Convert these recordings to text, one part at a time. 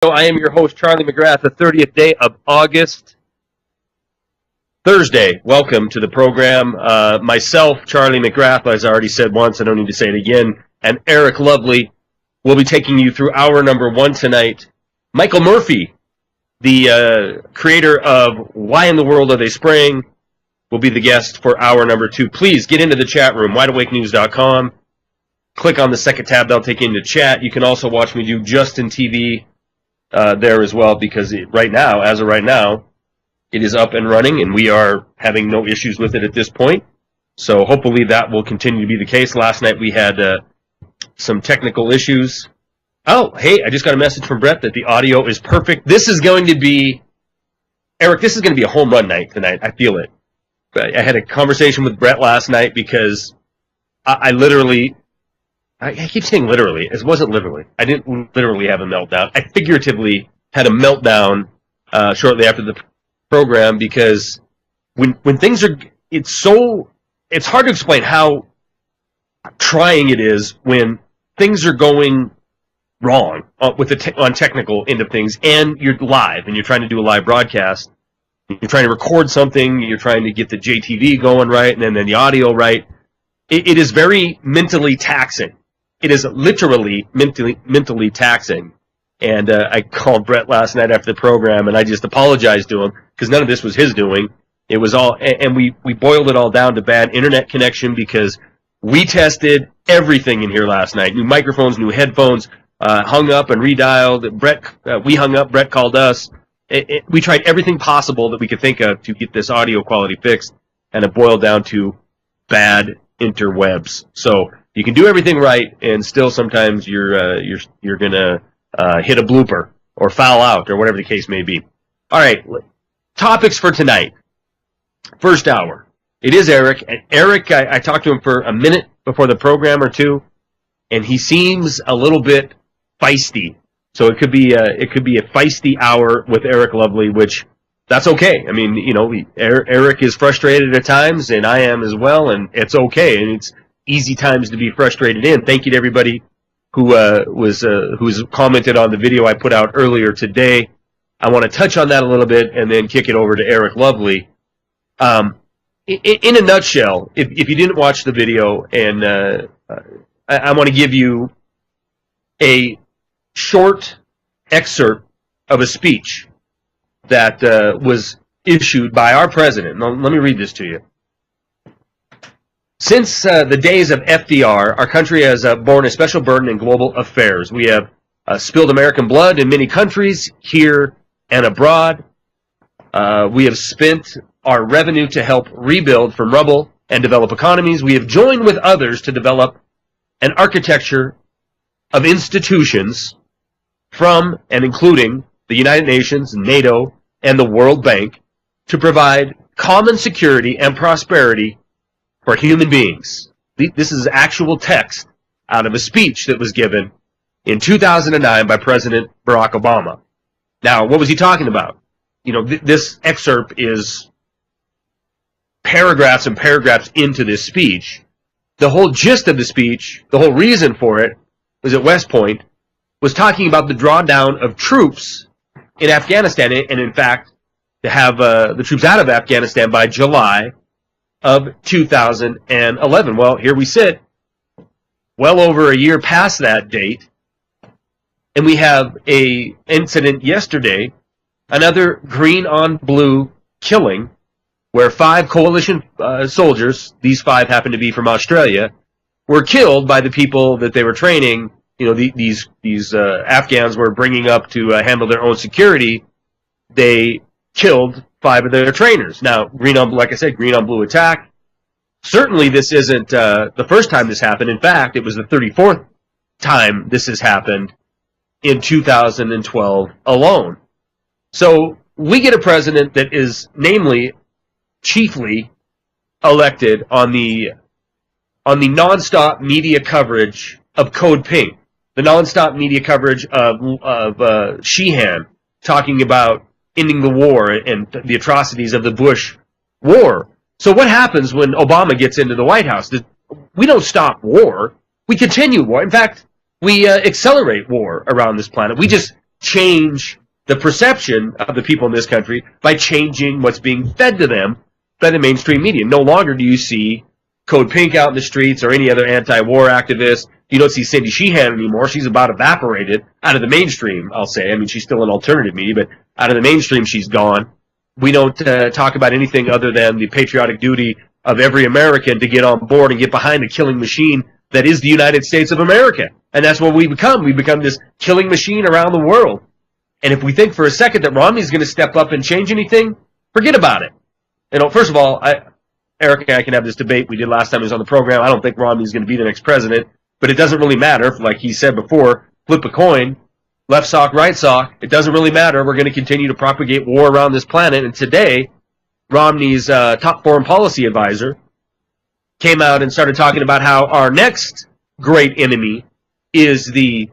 I am your host, Charlie McGrath, the 30th day of August, Thursday. Welcome to the program. Myself, Charlie McGrath, as I already said once, I don't need to say it again, and Eric Lovely will be taking you through hour number one tonight. Michael Murphy, the creator of Why in the World Are They Spraying, will be the guest for hour number two. Please get into the chat room, wideawakenews.com. Click on the second tab, that'll take you into chat. You can also watch me do Justin TV there as well, because as of right now, it is up and running, and we are having no issues with it at this point. So hopefully that will continue to be the case. Last night we had some technical issues. Oh, hey, I just got a message from Brett that the audio is perfect. This is going to be, Eric, this is going to be a home run night tonight. I feel it. I had a conversation with Brett last night because I keep saying literally. It wasn't literally. I didn't literally have a meltdown. I figuratively had a meltdown shortly after the program, because when things are, it's hard to explain how trying it is when things are going wrong on technical end of things, and you're live and you're trying to do a live broadcast. You're trying to record something. You're trying to get the JTV going right, and then the audio right. It is very mentally taxing. It is literally mentally taxing. And I called Brett last night after the program, and I just apologized to him, because none of this was his doing. It was all, and we boiled it all down to bad internet connection, because we tested everything in here last night. New microphones, new headphones, hung up and redialed. We hung up, Brett called us. We tried everything possible that we could think of to get this audio quality fixed, and it boiled down to bad interwebs. So you can do everything right, and still sometimes you're gonna hit a blooper or foul out or whatever the case may be. All right, topics for tonight. First hour. It is Eric, and Eric, I talked to him for a minute before the program or two, and he seems a little bit feisty. So it could be a feisty hour with Eric Lovely, which that's okay. I mean, Eric is frustrated at times, and I am as well, and it's okay, and it's easy times to be frustrated in. Thank you to everybody who's commented on the video I put out earlier today. I want to touch on that a little bit and then kick it over to Eric Lovely. In a nutshell, if you didn't watch the video, and I want to give you a short excerpt of a speech that was issued by our president. Now, let me read this to you. Since the days of FDR, our country has borne a special burden in global affairs. We have spilled American blood in many countries, here and abroad. We have spent our revenue to help rebuild from rubble and develop economies. We have joined with others to develop an architecture of institutions from and including the United Nations, NATO, and the World Bank to provide common security and prosperity for human beings. This is actual text out of a speech that was given in 2009 by President Barack Obama. Now, what was he talking about? This excerpt is paragraphs and paragraphs into this speech. The whole gist of the speech, the whole reason for it, was at West Point, was talking about the drawdown of troops in Afghanistan, and in fact, to have the troops out of Afghanistan by July of 2011. Well, here we sit, well over a year past that date, and we have a incident yesterday, another green on blue killing, where 5 coalition soldiers, these 5 happen to be from Australia, were killed by the people that they were training. These Afghans were bringing up to handle their own security. They killed 5 of their trainers. Now, like I said, green on blue attack. Certainly this isn't the first time this happened. In fact, it was the 34th time this has happened in 2012 alone. So we get a president that is chiefly elected on the nonstop media coverage of Code Pink, the nonstop media coverage of Sheehan talking about ending the war and the atrocities of the Bush war. So what happens when Obama gets into the White House? We don't stop war. We continue war. In fact, we accelerate war around this planet. We just change the perception of the people in this country by changing what's being fed to them by the mainstream media. No longer do you see Code Pink out in the streets or any other anti-war activist. You don't see Cindy Sheehan anymore. She's about evaporated out of the mainstream, I'll say. I mean, she's still an alternative media, but out of the mainstream, she's gone. We don't talk about anything other than the patriotic duty of every American to get on board and get behind the killing machine that is the United States of America. And that's what we become. We become this killing machine around the world. And if we think for a second that Romney's going to step up and change anything, forget about it. You know, first of all, Eric and I can have this debate we did last time he was on the program. I don't think Romney's going to be the next president, but it doesn't really matter. Like he said before, flip a coin, left sock, right sock. It doesn't really matter. We're going to continue to propagate war around this planet. And today, Romney's top foreign policy advisor came out and started talking about how our next great enemy is the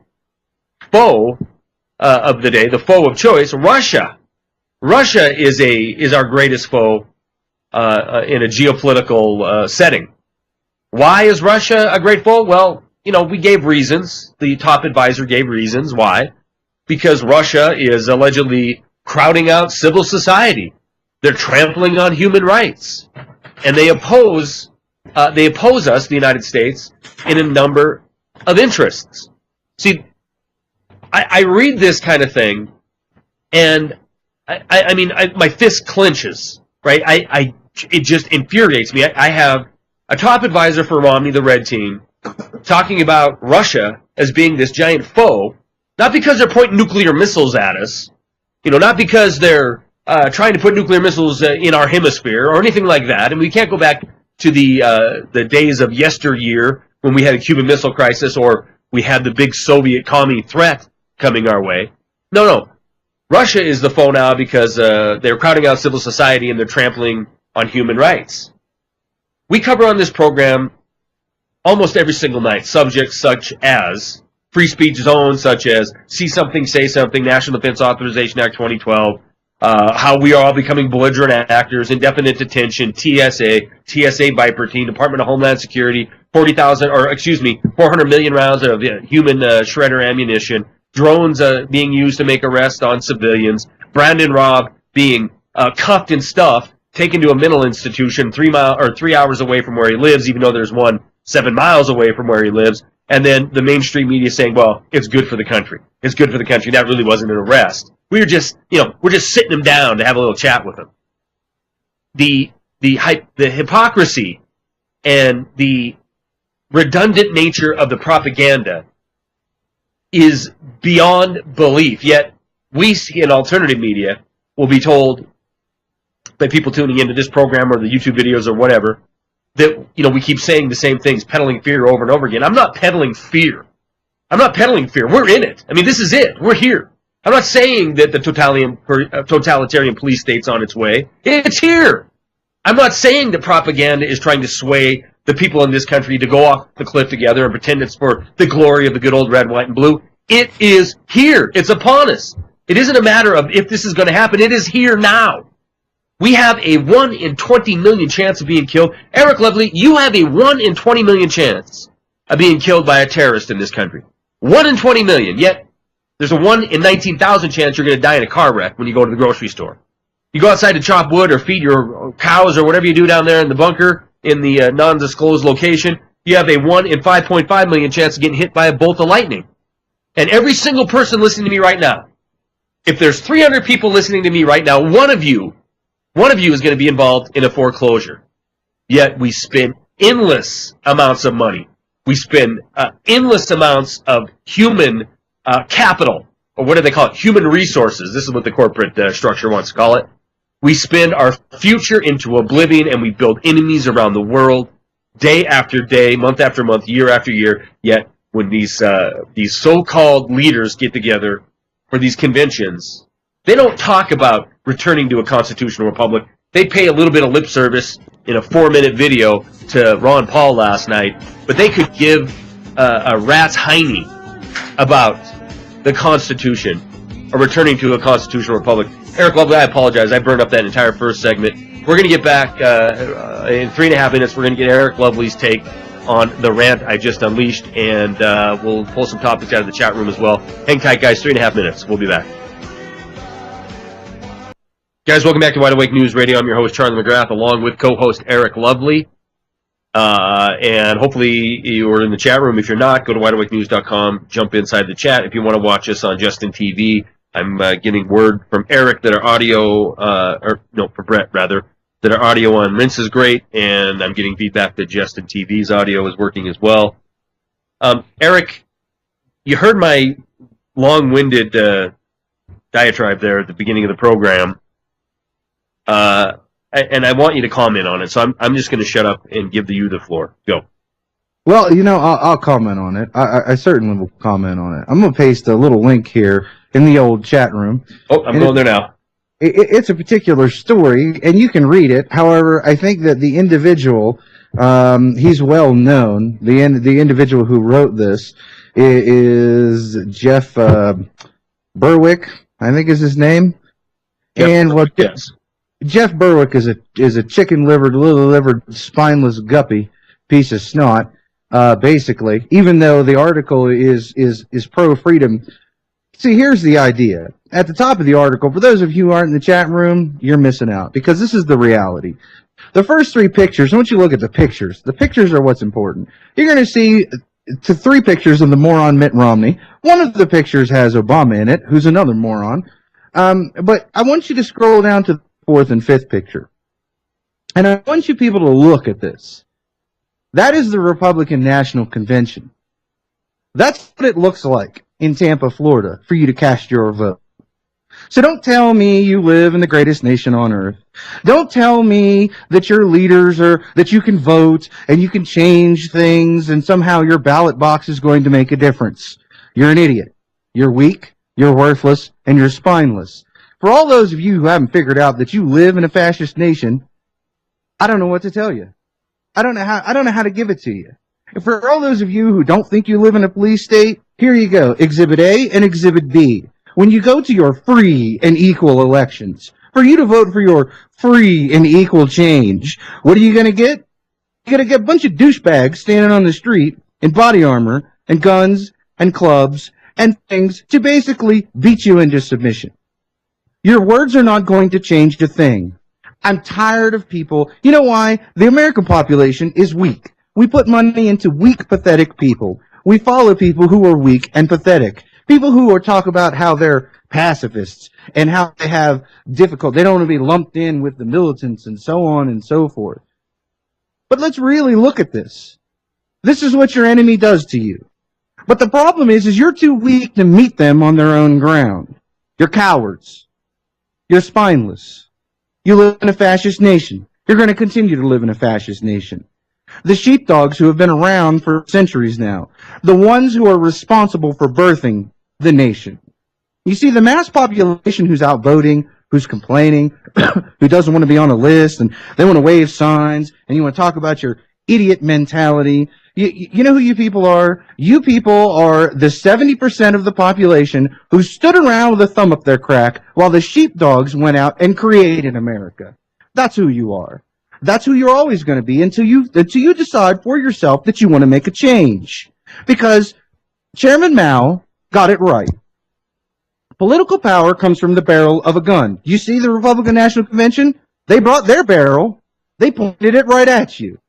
foe of the day, the foe of choice, Russia. Russia is our greatest foe in a geopolitical setting. Why is Russia a great foe? Well, you know, we gave reasons. The top advisor gave reasons why. Because Russia is allegedly crowding out civil society. They're trampling on human rights. And they oppose us, the United States, in a number of interests. See, I read this kind of thing, and I mean, my fist clenches, right? It just infuriates me. I have a top advisor for Romney, the red team, talking about Russia as being this giant foe, not because they're pointing nuclear missiles at us, you know, not because they're trying to put nuclear missiles in our hemisphere or anything like that. And we can't go back to the days of yesteryear when we had a Cuban Missile Crisis or we had the big Soviet commie threat coming our way. No. Russia is the foe now because they're crowding out civil society and they're trampling on human rights. We cover on this program almost every single night subjects such as free speech zones, such as see something, say something, National Defense Authorization Act 2012, how we are all becoming belligerent actors, indefinite detention, TSA Viper team, Department of Homeland Security, 400 million rounds of human shredder ammunition, drones being used to make arrests on civilians, Brandon Robb being cuffed and stuffed, taken to a mental institution 3 hours away from where he lives, even though there's one 7 miles away from where he lives, and then the mainstream media saying, well, it's good for the country. It's good for the country. That really wasn't an arrest. We're just sitting him down to have a little chat with him. The hypocrisy and the redundant nature of the propaganda is beyond belief. Yet we in alternative media will be told by people tuning into this program or the YouTube videos or whatever that, you know, we keep saying the same things, peddling fear over and over again. I'm not peddling fear. We're in it. I mean, this is it. We're here. I'm not saying that the totalitarian police state's on its way. It's here. I'm not saying that propaganda is trying to sway the people in this country to go off the cliff together and pretend it's for the glory of the good old red, white, and blue. It is here. It's upon us. It isn't a matter of if this is going to happen. It is here now. We have a 1 in 20 million chance of being killed. Eric Lovely, you have a 1 in 20 million chance of being killed by a terrorist in this country. 1 in 20 million. Yet, there's a 1 in 19,000 chance you're going to die in a car wreck when you go to the grocery store. You go outside to chop wood or feed your cows or whatever you do down there in the bunker in the non-disclosed location. You have a 1 in 5.5 million chance of getting hit by a bolt of lightning. And every single person listening to me right now, if there's 300 people listening to me right now, one of you is going to be involved in a foreclosure. Yet we spend endless amounts of money. We spend endless amounts of human capital, or what do they call it? Human resources. This is what the corporate structure wants to call it. We spend our future into oblivion, and we build enemies around the world, day after day, month after month, year after year. Yet when these so-called leaders get together for these conventions, they don't talk about returning to a constitutional republic. They pay a little bit of lip service in a 4-minute video to Ron Paul last night, but they could give a rat's hiney about the Constitution or returning to a constitutional republic. Eric Lovely, I apologize. I burned up that entire first segment. We're going to get back in 3.5 minutes. We're going to get Eric Lovely's take on the rant I just unleashed, and we'll pull some topics out of the chat room as well. Hang tight, guys. 3.5 minutes. We'll be back. Guys, welcome back to Wide Awake News Radio. I'm your host, Charlie McGrath, along with co-host Eric Lovely. And hopefully you're in the chat room. If you're not, go to wideawakenews.com, jump inside the chat. If you want to watch us on Justin TV, I'm getting word from Eric that our audio, from Brett, rather, that our audio on Rinse is great, and I'm getting feedback that Justin TV's audio is working as well. Eric, you heard my long-winded diatribe there at the beginning of the program, and I want you to comment on it, so I'm just going to shut up and give you the floor. Go. Well, I'll comment on it. I certainly will comment on it. I'm going to paste a little link here in the old chat room. Oh, I'm going there now. It's a particular story, and you can read it. However, I think that the individual, he's well known. The individual who wrote this is Jeff Berwick, I think is his name. Yep. And what? Yes. Jeff Berwick is a chicken-livered, little-livered, spineless guppy piece of snot, basically. Even though the article is pro-freedom. See, here's the idea. At the top of the article, for those of you who aren't in the chat room, you're missing out, because this is the reality. The first three pictures, once you look at the pictures are what's important. You're going to see three pictures of the moron Mitt Romney. One of the pictures has Obama in it, who's another moron. But I want you to scroll down to the fourth and fifth picture. And I want you people to look at this. That is the Republican National Convention. That's what it looks like in Tampa, Florida, for you to cast your vote. So don't tell me you live in the greatest nation on earth. Don't tell me that your leaders that you can vote and you can change things and somehow your ballot box is going to make a difference. You're an idiot. You're weak, you're worthless, and you're spineless. For all those of you who haven't figured out that you live in a fascist nation, I don't know what to tell you. I don't know how to give it to you. And for all those of you who don't think you live in a police state, here you go, Exhibit A and Exhibit B. When you go to your free and equal elections, for you to vote for your free and equal change, what are you going to get? You're going to get a bunch of douchebags standing on the street in body armor and guns and clubs and things to basically beat you into submission. Your words are not going to change a thing. I'm tired of people. You know why? The American population is weak. We put money into weak, pathetic people. We follow people who are weak and pathetic. People who talk about how they're pacifists and how they have difficult, they don't want to be lumped in with the militants and so on and so forth. But let's really look at this. This is what your enemy does to you. But the problem is you're too weak to meet them on their own ground. You're cowards. You're spineless. You live in a fascist nation. You're going to continue to live in a fascist nation. The sheepdogs who have been around for centuries now. The ones who are responsible for birthing the nation. You see, the mass population who's out voting, who's complaining, who doesn't want to be on a list, and they want to wave signs, and you want to talk about your idiot mentality. You know who you people are? You people are the 70% of the population who stood around with a thumb up their crack while the sheepdogs went out and created America. That's who you are. That's who you're always going to be until you decide for yourself that you want to make a change. Because Chairman Mao got it right. Political power comes from the barrel of a gun. You see the Republican National Convention? They brought their barrel. They pointed it right at you.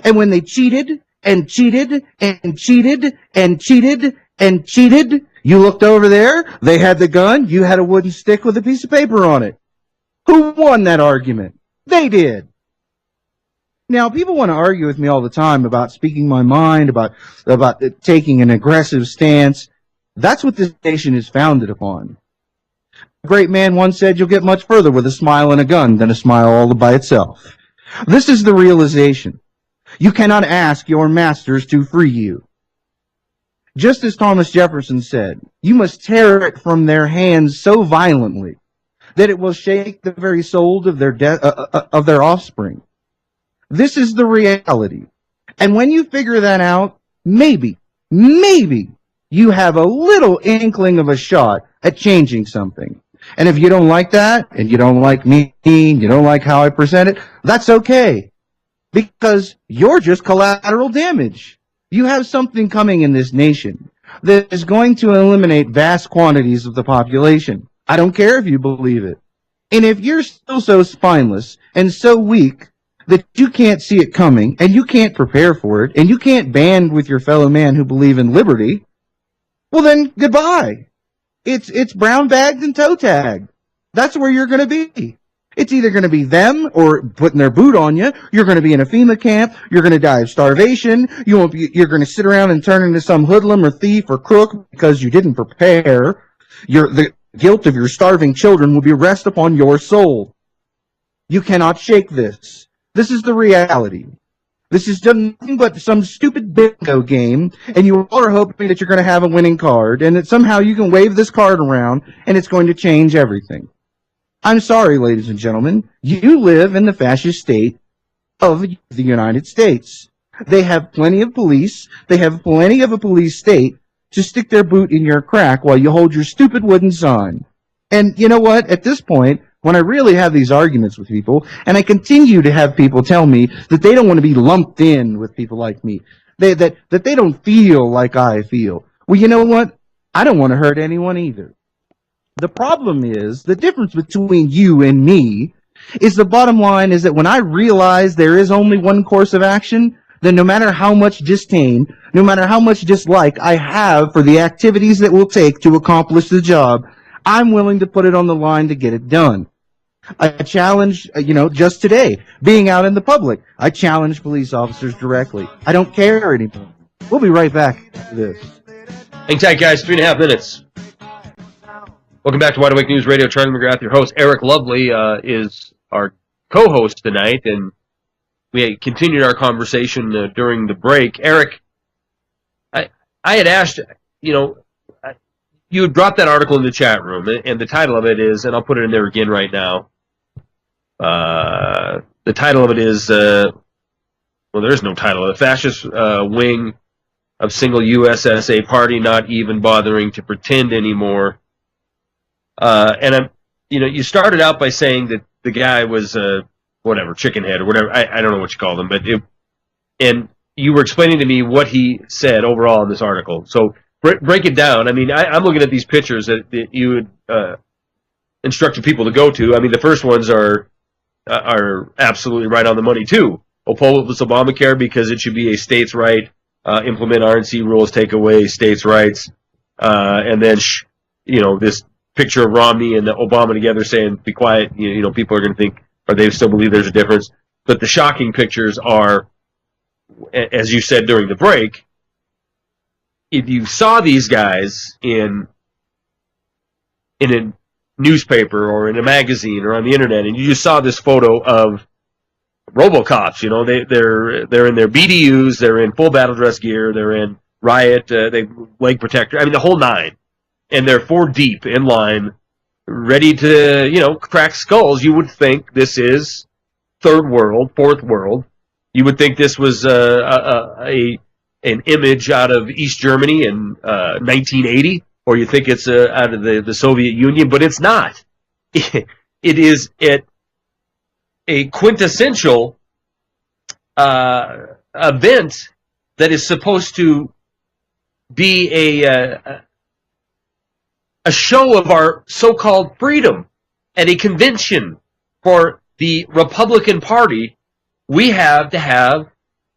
And when they cheated and cheated and cheated and cheated and cheated, you looked over there, they had the gun, you had a wooden stick with a piece of paper on it. Who won that argument? They did. Now, people want to argue with me all the time about speaking my mind, about taking an aggressive stance. That's what this nation is founded upon. A great man once said, you'll get much further with a smile and a gun than a smile all by itself. This is the realization. You cannot ask your masters to free you. Just as Thomas Jefferson said, you must tear it from their hands so violently that it will shake the very soul of their offspring. This is the reality. And when you figure that out, maybe you have a little inkling of a shot at changing something. And if you don't like that, and you don't like me, and you don't like how I present it, that's okay. because you're just collateral damage. You have something coming in this nation that is going to eliminate vast quantities of the population. I don't care if you believe it. And if you're still so spineless and so weak that you can't see it coming and you can't prepare for it and you can't band with your fellow man who believe in liberty, well then goodbye. It's brown bagged and toe tagged. That's where you're going to be. It's either going to be them or putting their boot on you. You're going to be in a FEMA camp. You're going to die of starvation. You're going to sit around and turn into some hoodlum or thief or crook because you didn't prepare. The guilt of your starving children will be rest upon your soul. You cannot shake this. This is the reality. This is nothing but some stupid bingo game, and you all are hoping that you're going to have a winning card, and that somehow you can wave this card around, and it's going to change everything. I'm sorry, ladies and gentlemen, you live in the fascist state of the United States. They have plenty of police. They have plenty of a police state to stick their boot in your crack while you hold your stupid wooden sign. And you know what? At this point, when I really have these arguments with people, and I continue to have people tell me that they don't want to be lumped in with people like me, that they don't feel like I feel. Well, you know what? I don't want to hurt anyone either. The problem is, the difference between you and me is the bottom line is that when I realize there is only one course of action, then no matter how much disdain, no matter how much dislike I have for the activities that will take to accomplish the job, I'm willing to put it on the line to get it done. I challenge, just today, being out in the public, I challenge police officers directly. I don't care anymore. We'll be right back to this. Hang tight, guys. 3.5 minutes. Welcome back to Wide Awake News Radio. Charlie McGrath, your host. Eric Lovely is our co-host tonight, and we continued our conversation during the break. Eric, I had asked, you had brought that article in the chat room, and the title of it is, and I'll put it in there again right now. The title of it is, there is no title. The fascist wing of single USSA party not even bothering to pretend anymore. And you started out by saying that the guy was chicken head or whatever. I don't know what you call them, and you were explaining to me what he said overall in this article. So break it down. I mean, I'm looking at these pictures that you had instructed people to go to. I mean, the first ones are absolutely right on the money too. Oppose Obamacare because it should be a states' right. Implement RNC rules, take away states' rights, and then this picture of Romney and Obama together saying, be quiet, people are going to think, or they still believe there's a difference. But the shocking pictures are, as you said during the break, if you saw these guys in a newspaper or in a magazine or on the internet, and you just saw this photo of RoboCops, they're in their BDUs, they're in full battle dress gear, they're in riot, they leg protector, I mean the whole nine. And they're 4 deep in line, ready to, crack skulls. You would think this is third world, fourth world. You would think this was an image out of East Germany in 1980, or you think it's out of the Soviet Union, but it's not. It is a quintessential event that is supposed to be a show of our so-called freedom at a convention for the Republican Party. We have to have,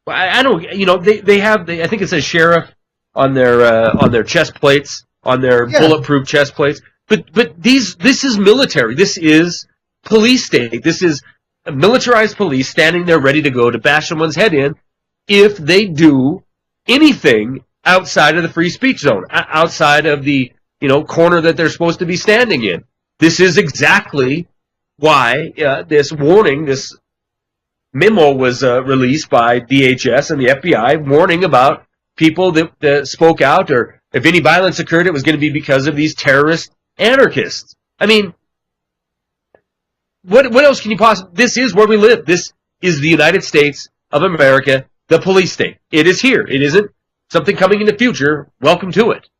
I think it says sheriff on their chest plates, on their bulletproof chest plates. But this is military. This is police state. This is militarized police standing there ready to go to bash someone's head in if they do anything outside of the free speech zone, outside of the corner that they're supposed to be standing in. This is exactly why this warning, this memo was released by DHS and the FBI warning about people that spoke out, or if any violence occurred, it was going to be because of these terrorist anarchists. I mean, what else can you possibly... This is where we live. This is the United States of America, the police state. It is here. It isn't something coming in the future. Welcome to it.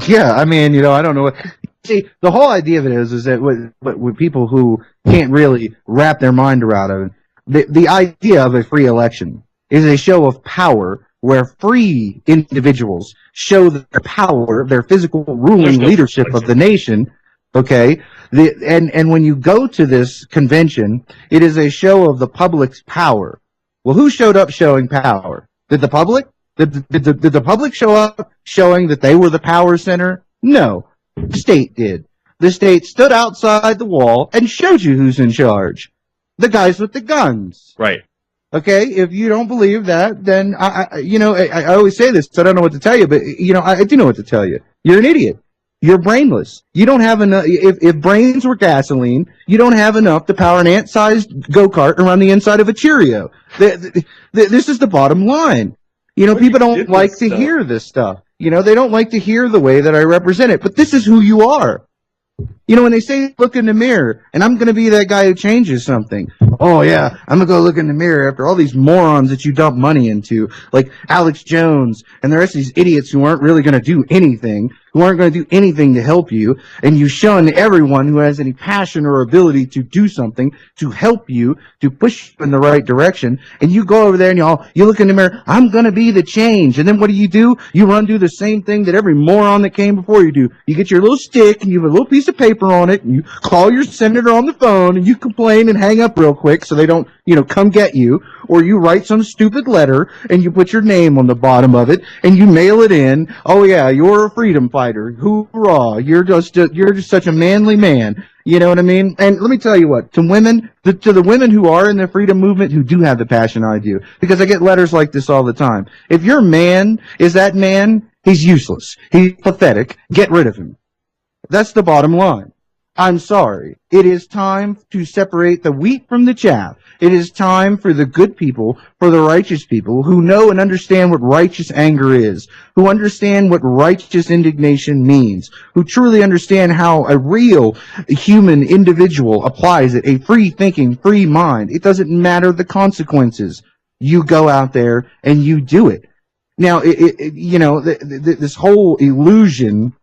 Yeah, I mean, I don't know what. See, the whole idea of it is that with people who can't really wrap their mind around it, The idea of a free election is a show of power where free individuals show their power, their physical ruling leadership of the nation. Okay, and when you go to this convention, it is a show of the public's power. Well, who showed up showing power? Did the public? Did the public show up showing that they were the power center? No, the state did. The state stood outside the wall and showed you who's in charge. The guys with the guns. Right. Okay, if you don't believe that, then I always say this, so I don't know what to tell you, but I do know what to tell you. You're an idiot. You're brainless. You don't have enough. If brains were gasoline, you don't have enough to power an ant-sized go-kart around the inside of a Cheerio. This is the bottom line. People don't like to hear this stuff. They don't like to hear the way that I represent it, but this is who you are. When they say look in the mirror, and I'm going to be that guy who changes something. Oh, yeah, I'm going to go look in the mirror after all these morons that you dump money into, like Alex Jones and the rest of these idiots who aren't really going to do anything, who aren't going to do anything to help you, and you shun everyone who has any passion or ability to do something to help you, to push you in the right direction, and you go over there and you look in the mirror, I'm going to be the change, and then what do? You run do the same thing that every moron that came before you do. You get your little stick, and you have a little piece of paper on it, and you call your senator on the phone, and you complain and hang up real quick so they don't, come get you, or you write some stupid letter, and you put your name on the bottom of it, and you mail it in. Oh yeah, you're a freedom fighter. Hoorah! You're just such a manly man. You know what I mean? And let me tell you what, to women, to the women who are in the freedom movement, who do have the passion I do, because I get letters like this all the time. If your man is that man, he's useless. He's pathetic. Get rid of him. That's the bottom line. I'm sorry. It is time to separate the wheat from the chaff. It is time for the good people, for the righteous people who know and understand what righteous anger is, who understand what righteous indignation means, who truly understand how a real human individual applies it, a free thinking, free mind. It doesn't matter the consequences. You go out there and you do it. Now, this whole illusion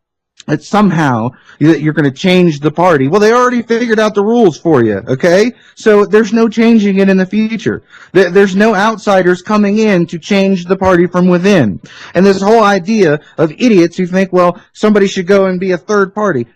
that somehow that you're going to change the party. Well, they already figured out the rules for you, okay? So there's no changing it in the future. There's no outsiders coming in to change the party from within. And this whole idea of idiots who think, well, somebody should go and be a third party.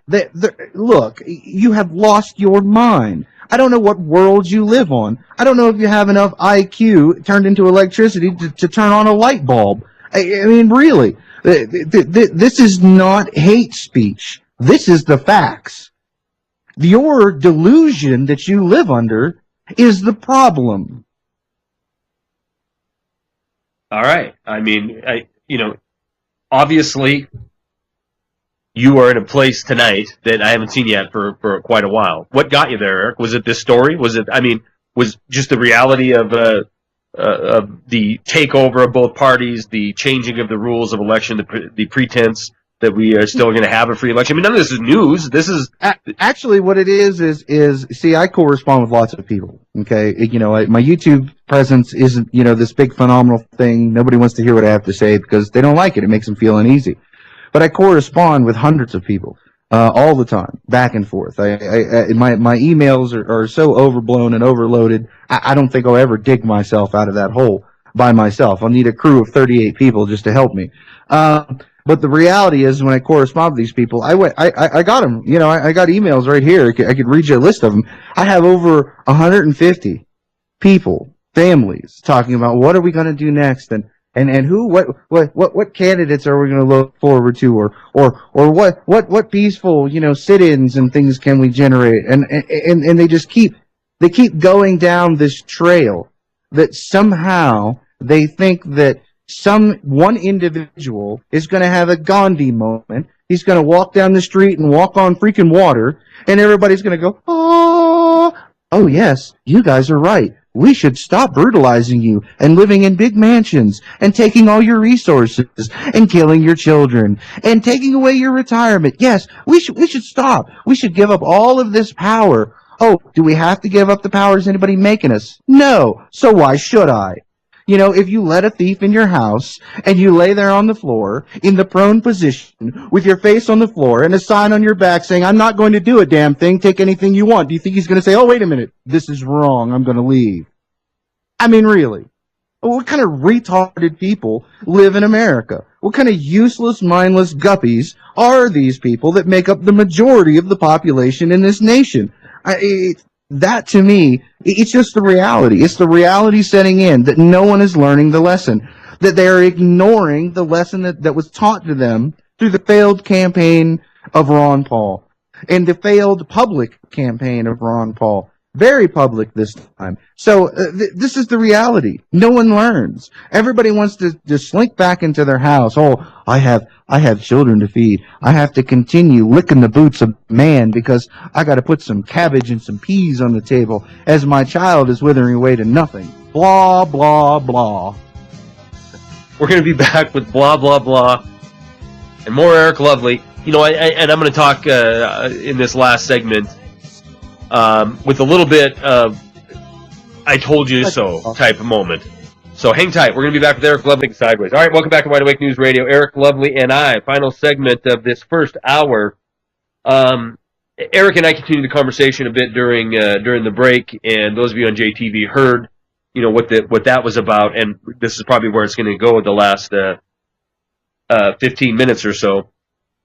Look, you have lost your mind. I don't know what world you live on. I don't know if you have enough IQ turned into electricity to turn on a light bulb. I mean, really. This is not hate speech. This is the facts. Your delusion that you live under is the problem. All right. I mean, obviously, you are in a place tonight that I haven't seen yet for quite a while. What got you there, Eric? Was it this story? Was just the reality of the takeover of both parties, the changing of the rules of election, the pretense that we are still going to have a free election? I mean, none of this is news. This is actually what it is. See, I correspond with lots of people. Okay, my YouTube presence isn't this big phenomenal thing. Nobody wants to hear what I have to say because they don't like it. It makes them feel uneasy. But I correspond with hundreds of people all the time, back and forth. My emails are so overblown and overloaded. I don't think I'll ever dig myself out of that hole by myself. I'll need a crew of 38 people just to help me. But the reality is, when I correspond with these people, I got them. I got emails right here. I could read you a list of them. I have over 150 people, families, talking about what are we going to do next, and what candidates are we going to look forward to, or what peaceful sit-ins and things can we generate, and they just keep going down this trail that somehow they think that one individual is going to have a Gandhi moment. He's going to walk down the street and walk on freaking water, and everybody's going to go, oh yes, you guys are right. We should stop brutalizing you and living in big mansions and taking all your resources and killing your children and taking away your retirement. Yes, we should stop. We should give up all of this power. Oh, do we have to give up the power? Is anybody making us? No. So why should I? If you let a thief in your house and you lay there on the floor in the prone position with your face on the floor and a sign on your back saying, I'm not going to do a damn thing, take anything you want, do you think he's going to say, oh, wait a minute, this is wrong, I'm going to leave? I mean, really. What kind of retarded people live in America? What kind of useless, mindless guppies are these people that make up the majority of the population in this nation? That, to me, it's just the reality. It's the reality setting in that no one is learning the lesson, that they are ignoring the lesson that was taught to them through the failed campaign of Ron Paul and the failed public campaign of Ron Paul. Very public this time. So this is the reality. No one learns. Everybody wants to just slink back into their house. Oh, I have children to feed. I have to continue licking the boots of man because I got to put some cabbage and some peas on the table as my child is withering away to nothing. Blah, blah, blah. We're going to be back with blah, blah, blah and more Eric Lovely. And I'm going to talk in this last segment with a little bit of I told you so type of moment. So hang tight. We're going to be back with Eric Lovely Sideways. All right, welcome back to Wide Awake News Radio. Eric Lovely and I, final segment of this first hour. Eric and I continued the conversation a bit during the break, and those of you on JTV heard, what that was about, and this is probably where it's going to go the last 15 minutes or so.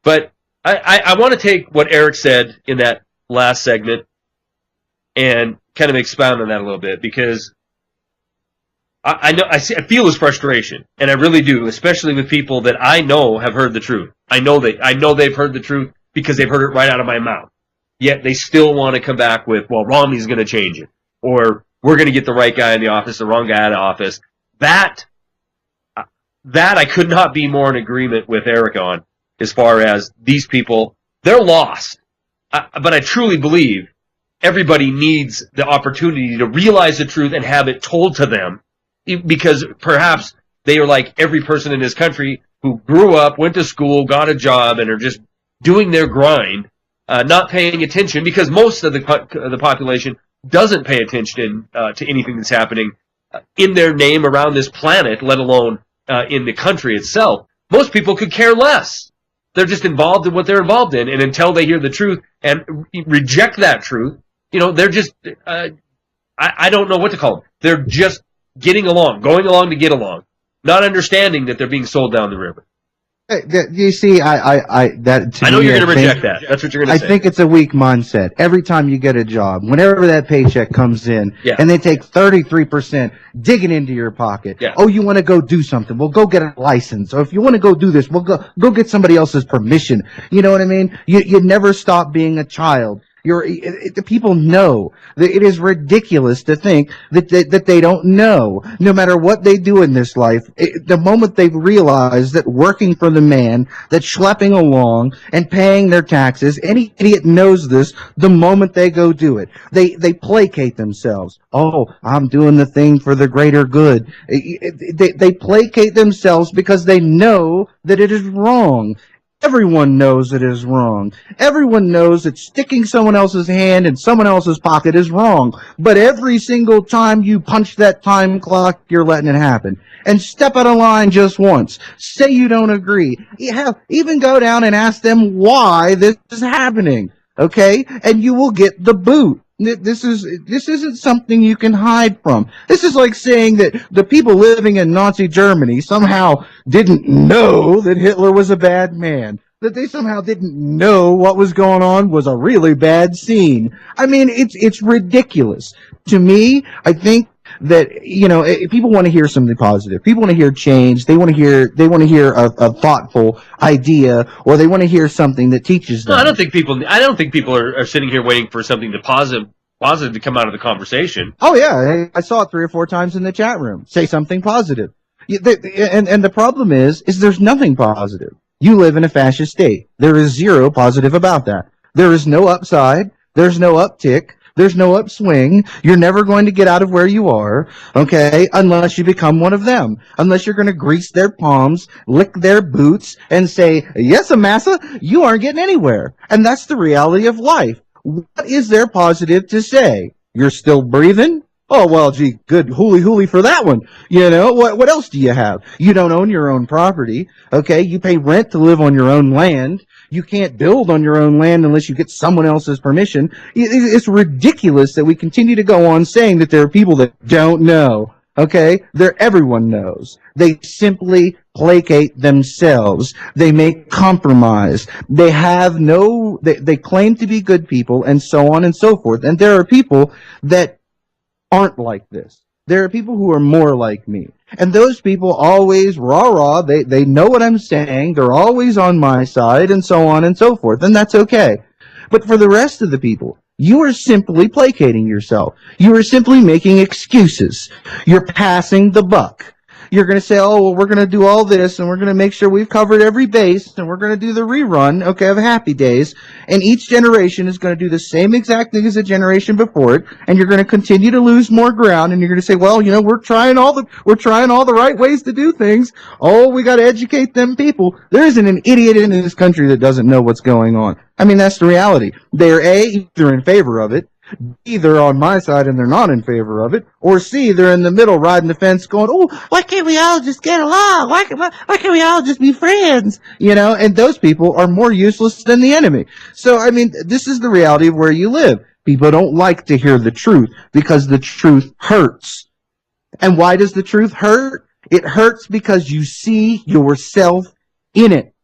But I want to take what Eric said in that last segment and kind of expound on that a little bit, because I feel his frustration, and I really do, especially with people that I know have heard the truth. I know they've heard the truth because they've heard it right out of my mouth. Yet they still want to come back with, well, Romney's going to change it, or we're going to get the right guy in the office, the wrong guy in the office. That I could not be more in agreement with Eric on, as far as these people, they're lost. But I truly believe everybody needs the opportunity to realize the truth and have it told to them, because perhaps they are like every person in this country who grew up, went to school, got a job, and are just doing their grind, not paying attention, because most of the population doesn't pay attention to anything that's happening in their name around this planet, let alone in the country itself. Most people could care less. They're just involved in what they're involved in, and until they hear the truth and reject that truth, they're just, I don't know what to call them. They're just going along to get along, not understanding that they're being sold down the river. You see, I know you're going to reject that. That's what you're going to say. I think it's a weak mindset. Every time you get a job, whenever that paycheck comes in, yeah, and they take 33% digging into your pocket. Yeah. Oh, you want to go do something? Well, go get a license. Or if you want to go do this, well, go get somebody else's permission. You know what I mean? You never stop being a child. The people know that it is ridiculous to think that they don't know. No matter what they do in this life, the moment they realize that working for the man, that schlepping along and paying their taxes, any idiot knows this the moment they go do it. They placate themselves. Oh, I'm doing the thing for the greater good. They placate themselves because they know that it is wrong. Everyone knows it is wrong. Everyone knows that sticking someone else's hand in someone else's pocket is wrong. But every single time you punch that time clock, you're letting it happen. And step out of line just once. Say you don't agree. Even go down and ask them why this is happening. Okay? And you will get the boot. This isn't something you can hide from. This is like saying that the people living in Nazi Germany somehow didn't know that Hitler was a bad man. That they somehow didn't know what was going on was a really bad scene. I mean, it's ridiculous. To me, I think that, people want to hear something positive. People want to hear change. They want to hear a thoughtful idea, or they want to hear something that teaches them. No, I don't think people are sitting here waiting for something positive to come out of the conversation. Oh yeah, I saw it 3 or 4 times in the chat room. Say something positive. And the problem is there's nothing positive. You live in a fascist state. There is zero positive about that. There is no upside. There's no uptick. There's no upswing. You're never going to get out of where you are, okay, unless you become one of them. Unless you're going to grease their palms, lick their boots, and say, yes, massa, you aren't getting anywhere. And that's the reality of life. What is there positive to say? You're still breathing? Oh, well, gee, good hooly for that one. What else do you have? You don't own your own property, okay? You pay rent to live on your own land. You can't build on your own land unless you get someone else's permission. It's ridiculous that we continue to go on saying that there are people that don't know. Okay? Everyone knows. They simply placate themselves. They make compromise. They have they claim to be good people and so on and so forth. And there are people that aren't like this. There are people who are more like me. And those people always rah-rah, they know what I'm saying, they're always on my side, and so on and so forth, and that's okay. But for the rest of the people, you are simply placating yourself. You are simply making excuses. You're passing the buck. You're going to say, oh, well, we're going to do all this, and we're going to make sure we've covered every base, and we're going to do the rerun, okay, of Happy Days, and each generation is going to do the same exact thing as the generation before it, and you're going to continue to lose more ground, and you're going to say, well, you know, we're trying all the right ways to do things. Oh, we got to educate them people. There isn't an idiot in this country that doesn't know what's going on. I mean, that's the reality. They're either in favor of it, B, they're on my side and they're not in favor of it, or C, they're in the middle riding the fence going, oh, why can't we all just get along? Why can't we all just be friends? You know, and those people are more useless than the enemy. So, I mean, this is the reality of where you live. People don't like to hear the truth because the truth hurts. And why does the truth hurt? It hurts because you see yourself in it.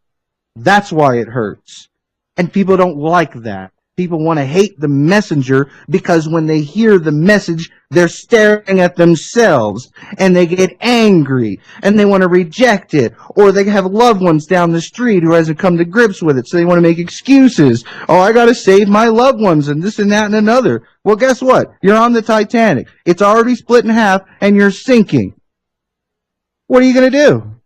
That's why it hurts. And people don't like that. People want to hate the messenger because when they hear the message, they're staring at themselves and they get angry and they want to reject it. Or they have loved ones down the street who hasn't come to grips with it, so they want to make excuses. Oh, I got to save my loved ones and this and that and another. Well, guess what? You're on the Titanic. It's already split in half and you're sinking. What are you going to do?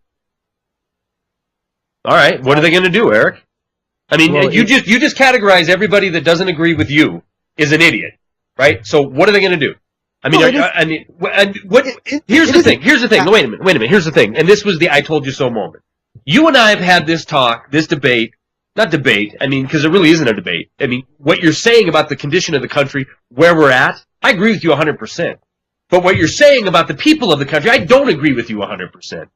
All right. What are they going to do, Eric? I mean, Well, you just categorize everybody that doesn't agree with you as an idiot, right? So what are they going to do? I mean, here's the thing. No, wait a minute. Here's the thing. And this was the I told you so moment. You and I have had this debate, not debate. I mean, because it really isn't a debate. I mean, what you're saying about the condition of the country, where we're at, I agree with you 100%. But what you're saying about the people of the country, I don't agree with you 100%.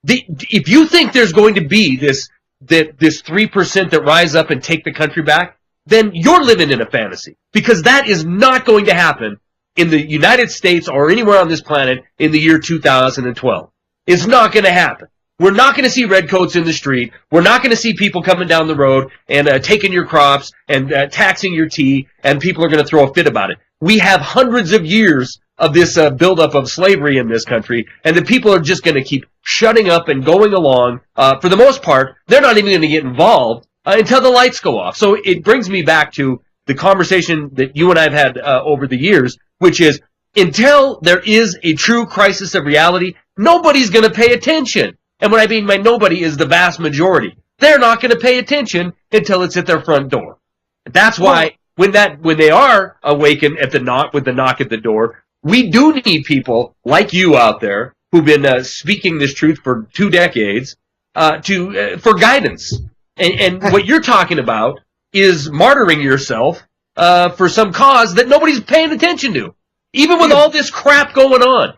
If you think there's going to be this 3% that rise up and take the country back, then you're living in a fantasy. Because that is not going to happen in the United States or anywhere on this planet in the year 2012. It's not going to happen. We're not going to see redcoats in the street. We're not going to see people coming down the road and taking your crops and taxing your tea, and people are going to throw a fit about it. We have hundreds of years of this buildup of slavery in this country, and the people are just going to keep shutting up and going along. For the most part, they're not even going to get involved until the lights go off. So it brings me back to the conversation that you and I have had over the years, which is until there is a true crisis of reality, nobody's going to pay attention. And what I mean by nobody is the vast majority. They're not going to pay attention until it's at their front door. That's why when they are awakened at the knock at the door, we do need people like you out there who've been speaking this truth for 2 decades for guidance. And what you're talking about is martyring yourself for some cause that nobody's paying attention to, even with all this crap going on.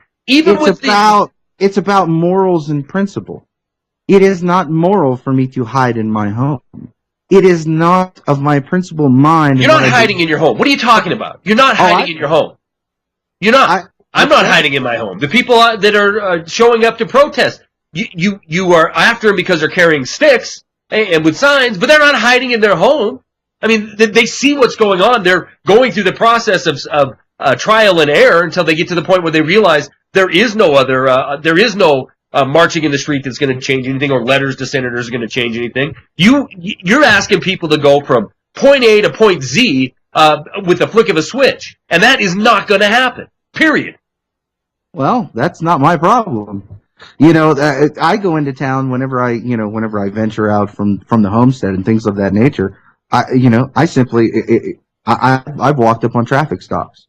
It's about morals and principle. It is not moral for me to hide in my home. It is not of my principal mind. You're not hiding in your home. What are you talking about? You're not hiding in your home. You're not. I'm not hiding in my home. The people that are showing up to protest, you are after them because they're carrying sticks and with signs, but they're not hiding in their home. I mean, they see what's going on. They're going through the process of trial and error until they get to the point where they realize there is no marching in the street that's going to change anything, or letters to senators are going to change anything. You're asking people to go from point A to point Z with the flick of a switch, and that is not going to happen. Period. Well, that's not my problem. You know, I go into town whenever I venture out from the homestead and things of that nature. I've walked up on traffic stops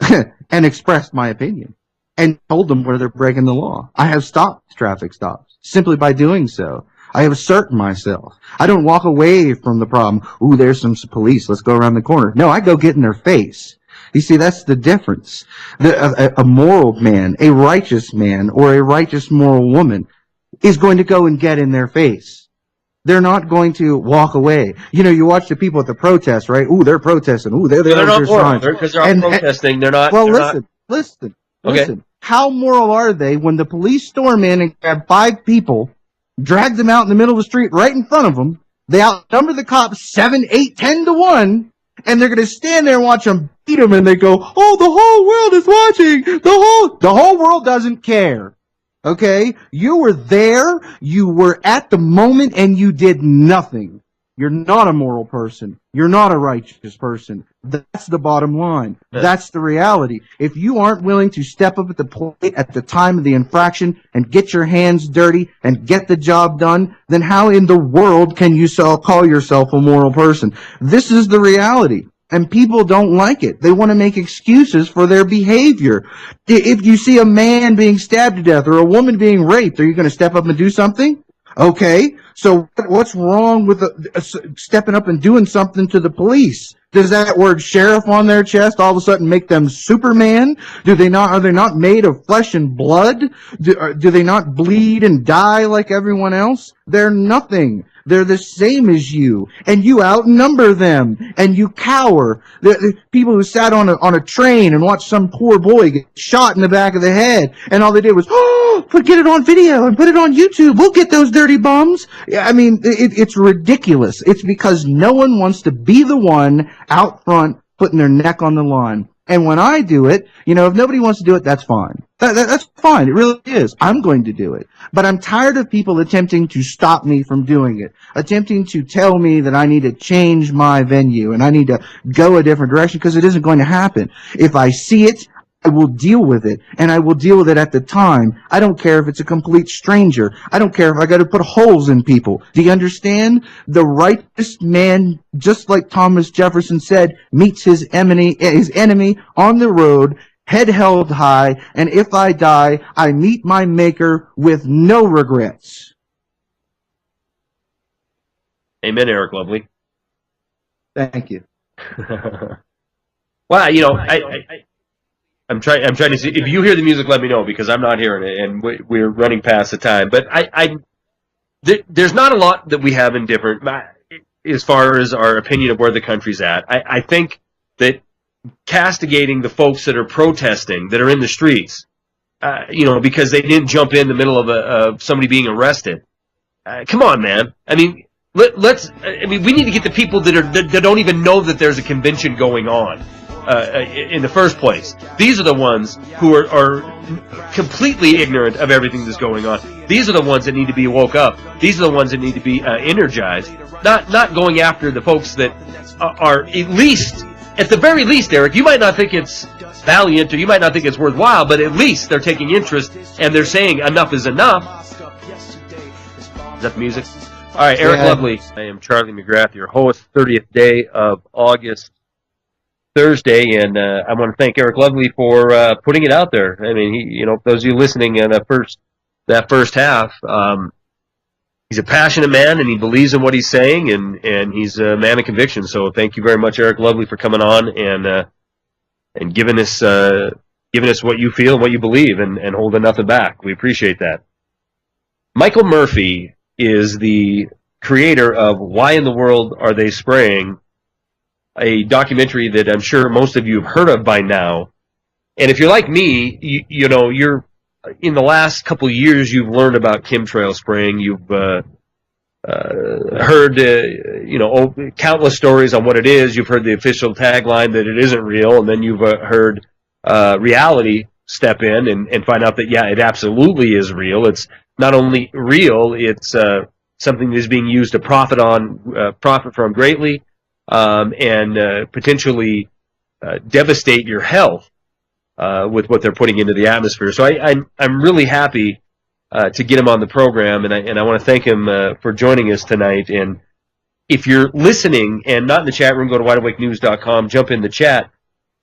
and expressed my opinion and told them where they're breaking the law. I have stopped traffic stops simply by doing so. I have asserted myself. I don't walk away from the problem. Ooh, there's some police. Let's go around the corner. No, I go get in their face. You see, that's the difference. A moral man, a righteous man, or a righteous moral woman is going to go and get in their face. They're not going to walk away. You know, you watch the people at the protest, right? Ooh, they're protesting. Ooh, they're not moral because they're protesting. They're not. Well, listen. Listen. how moral are they when the police storm in and grab 5 people, drag them out in the middle of the street right in front of them? They outnumber the cops 7, 8, 10 to 1, and they're going to stand there and watch them beat them, and they go, oh, the whole world is watching. The whole world doesn't care. Okay? You were there, you were at the moment, and you did nothing. You're not a moral person. You're not a righteous person. That's the bottom line. That's the reality. If you aren't willing to step up at the plate at the time of the infraction and get your hands dirty and get the job done, then how in the world can you call yourself a moral person? This is the reality. And people don't like it. They want to make excuses for their behavior. If you see a man being stabbed to death or a woman being raped, are you going to step up and do something? Okay, so what's wrong with stepping up and doing something to the police? Does that word sheriff on their chest all of a sudden make them Superman? Are they not made of flesh and blood? Do they not bleed and die like everyone else? They're nothing. They're the same as you, and you outnumber them, and you cower. The people who sat on a train and watched some poor boy get shot in the back of the head, and all they did was, get it on video and put it on YouTube. We'll get those dirty bums. I mean, it's ridiculous. It's because no one wants to be the one out front putting their neck on the line. And when I do it, if nobody wants to do it, that's fine. That's fine. It really is. I'm going to do it. But I'm tired of people attempting to stop me from doing it, attempting to tell me that I need to change my venue and I need to go a different direction, because it isn't going to happen. If I see it, I will deal with it, and I will deal with it at the time. I don't care if it's a complete stranger. I don't care if I got to put holes in people. Do you understand? The righteous man, just like Thomas Jefferson said, meets his enemy on the road, head held high, and if I die, I meet my maker with no regrets. Amen, Eric Lovely. Thank you. Well, I'm trying to see. If you hear the music, let me know, because I'm not hearing it, and we're running past the time. But there's not a lot that we have in different as far as our opinion of where the country's at. I think that castigating the folks that are protesting, that are in the streets, because they didn't jump in the middle of somebody being arrested. Come on, man. I mean, we need to get the people that don't even know that there's a convention going on. In the first place. These are the ones who are completely ignorant of everything that's going on. These are the ones that need to be woke up. These are the ones that need to be energized. Not going after the folks that are at the very least, Eric, you might not think it's valiant or you might not think it's worthwhile, but at least they're taking interest and they're saying enough is enough. Is that the music? All right, Eric Lovely. I am Charlie McGrath, your host, 30th day of August, Thursday, and I want to thank Eric Lovely for putting it out there. I mean, those of you listening in that first half, he's a passionate man, and he believes in what he's saying, and he's a man of conviction. So thank you very much, Eric Lovely, for coming on and giving us what you feel and what you believe, and holding nothing back. We appreciate that. Michael Murphy is the creator of Why in the World Are They Spraying?, a documentary that I'm sure most of you have heard of by now. And if you're like me, you're in the last couple of years, you've learned about chemtrail spraying. You've heard, countless stories on what it is. You've heard the official tagline that it isn't real, and then you've heard reality step in and find out that, yeah, it absolutely is real. It's not only real, it's something that is being used to profit from greatly. And potentially devastate your health with what they're putting into the atmosphere. So I'm really happy to get him on the program, and I want to thank him for joining us tonight. And if you're listening and not in the chat room, go to wideawakenews.com, jump in the chat.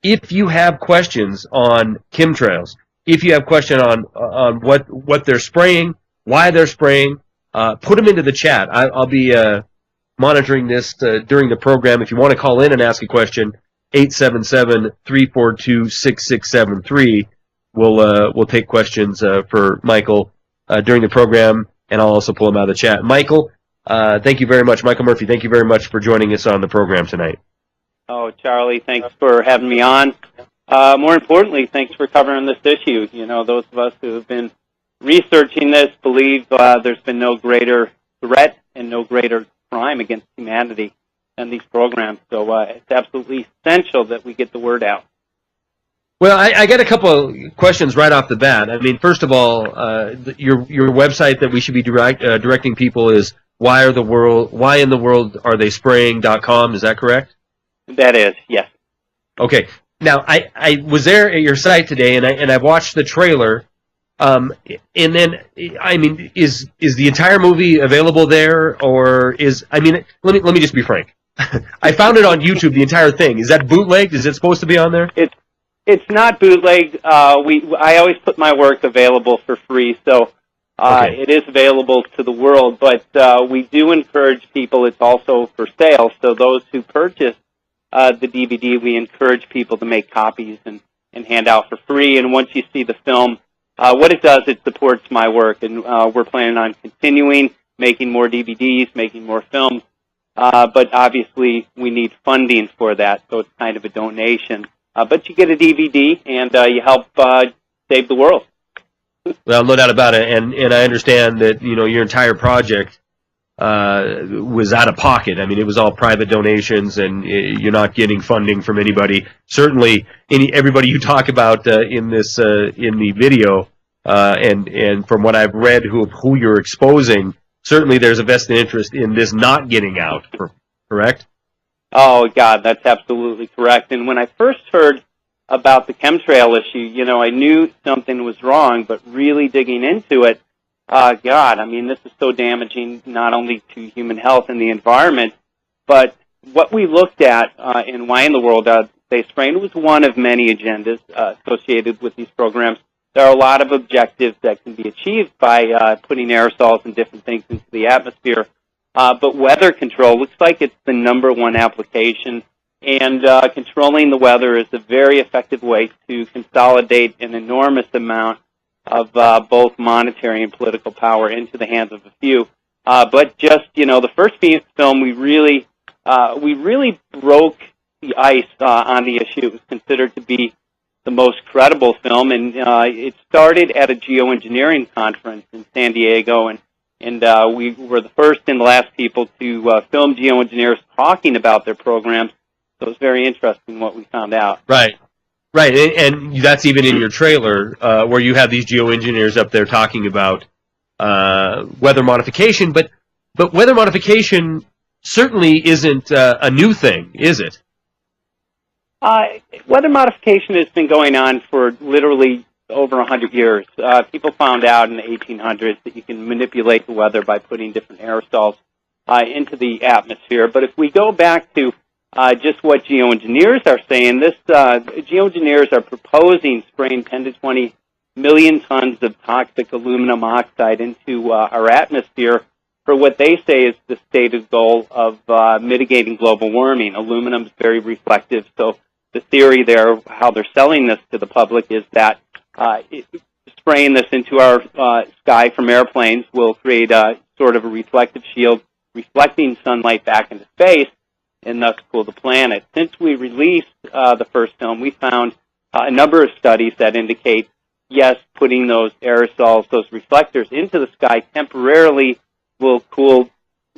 If you have questions on chemtrails, if you have questions on what they're spraying, why they're spraying, put them into the chat. I'll be monitoring this during the program. If you want to call in and ask a question, 877-342-6673. We'll take questions for Michael during the program, and I'll also pull him out of the chat. Michael, thank you very much. Michael Murphy, thank you very much for joining us on the program tonight. Oh, Charlie, thanks for having me on. More importantly, thanks for covering this issue. You know, those of us who have been researching this believe there's been no greater threat and no greater crime against humanity than these programs. So it's absolutely essential that we get the word out. Well, I got a couple of questions right off the bat. I mean, first of all, your website that we should be directing people is whyintheworld.com. Is that correct? That is, yes. Okay. Now, I was there at your site today, and I watched the trailer. And then, I mean, is the entire movie available there, or is? I mean, let me just be frank. I found it on YouTube, the entire thing. Is that bootlegged? Is it supposed to be on there? It's not bootlegged. I always put my work available for free, so Okay. it is available to the world. But we do encourage people. It's also for sale, so those who purchase the DVD, we encourage people to make copies and hand out for free. And once you see the film, what it does, it supports my work, and we're planning on continuing making more DVDs, making more films. But obviously, we need funding for that, so it's kind of a donation. But you get a DVD, and you help save the world. Well, no doubt about it, and I understand that your entire project was out of pocket. I mean, it was all private donations, and you're not getting funding from anybody. Certainly, everybody you talk about in the video, and from what I've read, who you're exposing, certainly there's a vested interest in this not getting out. Correct? Oh, God, that's absolutely correct. And when I first heard about the chemtrail issue, I knew something was wrong, but really digging into it, God, I mean, this is so damaging not only to human health and the environment, but what we looked at in Why in the World, they sprayed was one of many agendas associated with these programs. There are a lot of objectives that can be achieved by putting aerosols and different things into the atmosphere. But weather control looks like it's the #1 application, and controlling the weather is a very effective way to consolidate an enormous amount of both monetary and political power into the hands of a few. But just, the first film, we really broke the ice on the issue. It was considered to be the most credible film, and it started at a geoengineering conference in San Diego, and we were the first and the last people to film geoengineers talking about their programs. So it was very interesting what we found out. Right, and that's even in your trailer where you have these geoengineers up there talking about weather modification. But weather modification certainly isn't a new thing, is it? Weather modification has been going on for literally over 100 years. People found out in the 1800s that you can manipulate the weather by putting different aerosols into the atmosphere. But if we go back to just what geoengineers are saying, geoengineers are proposing spraying 10 to 20 million tons of toxic aluminum oxide into our atmosphere for what they say is the stated goal of mitigating global warming. Aluminum is very reflective, so the theory there, how they're selling this to the public, is that spraying this into our sky from airplanes will create a sort of a reflective shield, reflecting sunlight back into space, and thus cool the planet. Since we released the first film, we found a number of studies that indicate, yes, putting those aerosols, those reflectors into the sky temporarily will cool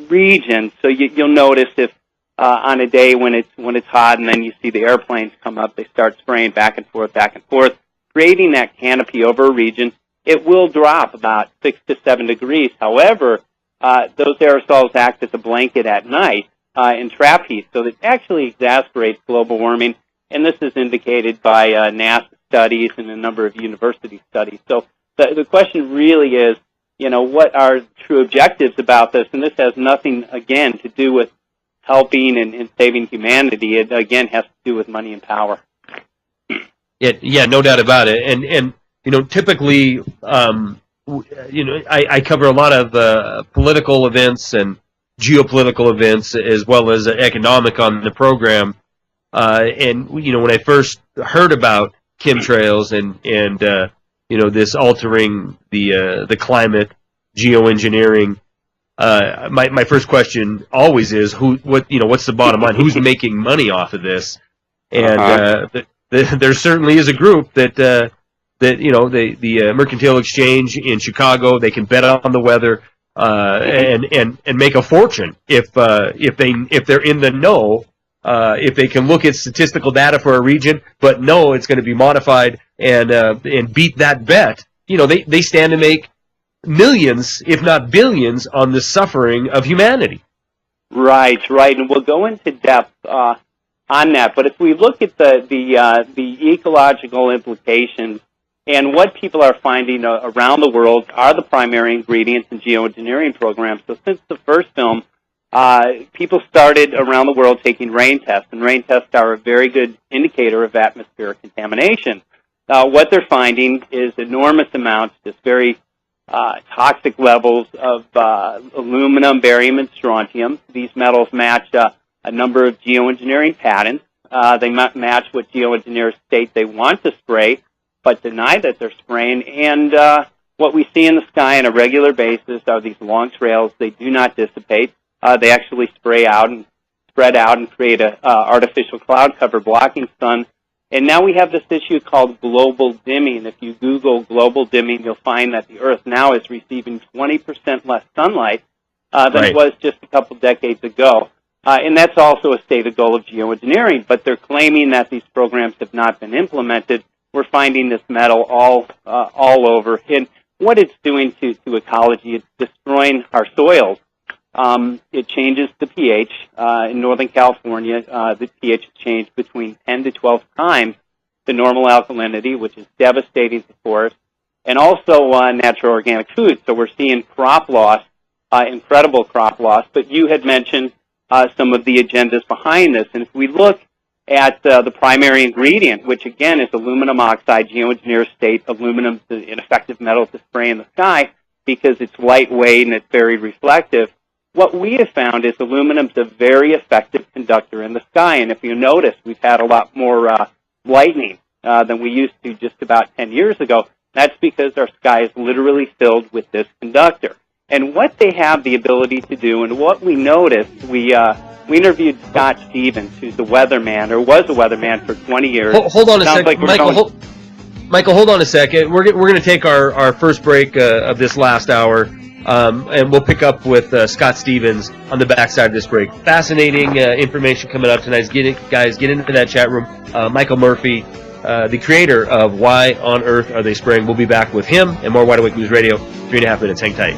regions. So you'll notice if on a day when it's hot and then you see the airplanes come up, they start spraying back and forth, creating that canopy over a region. It will drop about 6 to 7 degrees. However, those aerosols act as a blanket at night and trap heat, so it actually exacerbates global warming, and this is indicated by NASA studies and a number of university studies. So the question really is, what are true objectives about this? And this has nothing, again, to do with helping and saving humanity. It, again, has to do with money and power. Yeah, no doubt about it. And typically, I cover a lot of political events and geopolitical events as well as economic on the program. And when I first heard about chemtrails and this altering the climate, geoengineering, my first question always is what's the bottom line? Who's making money off of this? And there certainly is a group that the Mercantile Exchange in Chicago, they can bet on the weather and make a fortune if they're in the know. If they can look at statistical data for a region, but know it's going to be modified and beat that bet, they stand to make millions, if not billions, on the suffering of humanity. Right, and we'll go into depth on that. But if we look at the ecological implications and what people are finding around the world are the primary ingredients in geoengineering programs. So since the first film, people started around the world taking rain tests, and rain tests are a very good indicator of atmospheric contamination. What they're finding is enormous amounts, just very toxic levels of aluminum, barium, and strontium. These metals match a number of geoengineering patterns. They match what geoengineers state they want to spray, but deny that they're spraying. And what we see in the sky on a regular basis are these long trails. They do not dissipate. They actually spray out and spread out and create an artificial cloud cover blocking sun. And now we have this issue called global dimming. If you Google global dimming, you'll find that the Earth now is receiving 20% less sunlight than it was just a couple decades ago. And that's also a stated goal of geoengineering, but they're claiming that these programs have not been implemented. We're finding this metal all over. And what it's doing to ecology, it's destroying our soils. It changes the pH. In Northern California, the pH has changed between 10 to 12 times the normal alkalinity, which is devastating to forests, and also natural organic food. So we're seeing crop loss, incredible crop loss. But you had mentioned some of the agendas behind this. And if we look at the primary ingredient, which again is aluminum oxide, geoengineers state aluminum is an effective metal to spray in the sky because it's lightweight and it's very reflective. What we have found is aluminum is a very effective conductor in the sky. And if you notice, we've had a lot more lightning than we used to just about 10 years ago. That's because our sky is literally filled with this conductor. And what they have the ability to do, and what we noticed, we interviewed Scott Stevens, who's a weatherman, or was a weatherman for 20 years. Hold on a second, like Michael, hold on a second. We're going to take our first break of this last hour, and we'll pick up with Scott Stevens on the backside of this break. Fascinating information coming up tonight. Guys, get into that chat room. Michael Murphy, the creator of Why on Earth Are They Spraying? We'll be back with him and more Wide Awake News Radio. 3.5 minutes. Hang tight.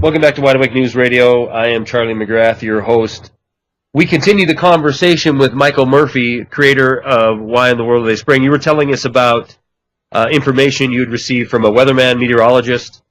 Welcome back to Wide Awake News Radio. I am Charlie McGrath, your host. We continue the conversation with Michael Murphy, creator of Why in the World Are They Spraying? You were telling us about information you'd received from a weatherman, meteorologist.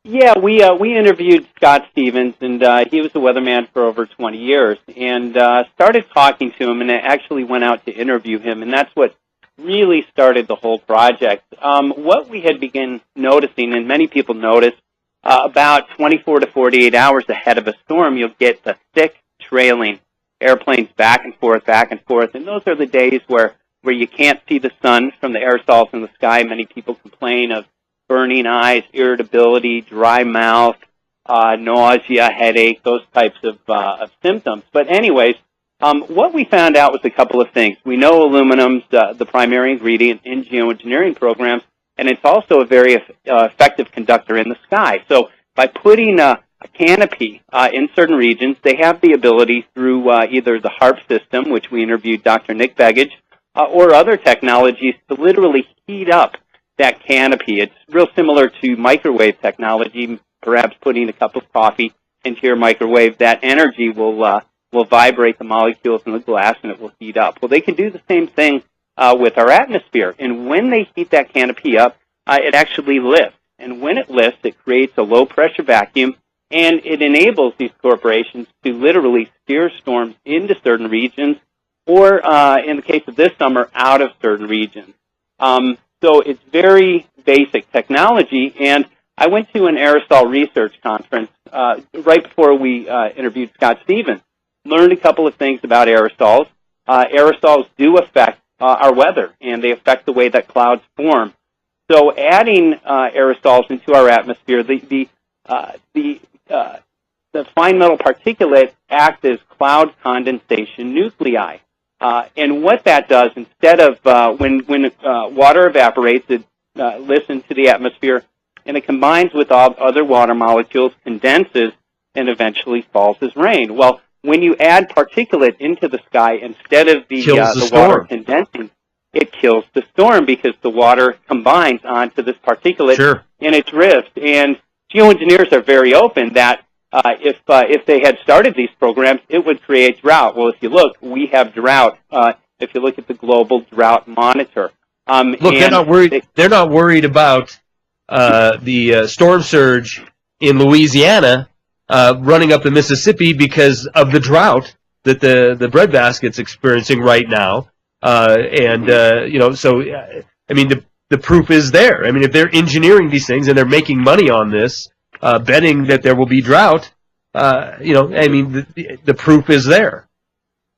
Yeah, we interviewed Scott Stevens, and he was a weatherman for over 20 years, and started talking to him, and I actually went out to interview him, and that's what really started the whole project. What we had begun noticing, and many people noticed, about 24 to 48 hours ahead of a storm, you'll get the thick trailing airplanes back and forth, and those are the days where you can't see the sun from the aerosols in the sky. Many people complain of burning eyes, irritability, dry mouth, nausea, headache, those types of symptoms. But anyways, what we found out was a couple of things. We know aluminum's the primary ingredient in geoengineering programs, and it's also a very effective conductor in the sky. So by putting a canopy in certain regions, they have the ability through either the HARP system, which we interviewed Dr. Nick Begich, or other technologies to literally heat up that canopy. It's real similar to microwave technology, perhaps putting a cup of coffee into your microwave. That energy will vibrate the molecules in the glass and it will heat up. Well, they can do the same thing with our atmosphere. And when they heat that canopy up, it actually lifts. And when it lifts, it creates a low-pressure vacuum, and it enables these corporations to literally steer storms into certain regions or, in the case of this summer, out of certain regions. So it's very basic technology. And I went to an aerosol research conference right before we interviewed Scott Stevens, learned a couple of things about aerosols. Aerosols do affect our weather, and they affect the way that clouds form. So adding aerosols into our atmosphere, the the fine metal particulate act as cloud condensation nuclei. And what that does, instead of when water evaporates, it lifts into the atmosphere, and it combines with all other water molecules, condenses, and eventually falls as rain. Well, when you add particulate into the sky, instead of the water condensing, it kills the storm because the water combines onto this particulate and it drifts. And geoengineers are very open that if they had started these programs, it would create drought. Well, if you look, we have drought. If you look at the global drought monitor, they're not worried. They're not worried about the storm surge in Louisiana running up the Mississippi because of the drought that the breadbasket's experiencing right now. So I mean, the proof is there. I mean, if they're engineering these things and they're making money on this, betting that there will be drought, I mean, the proof is there.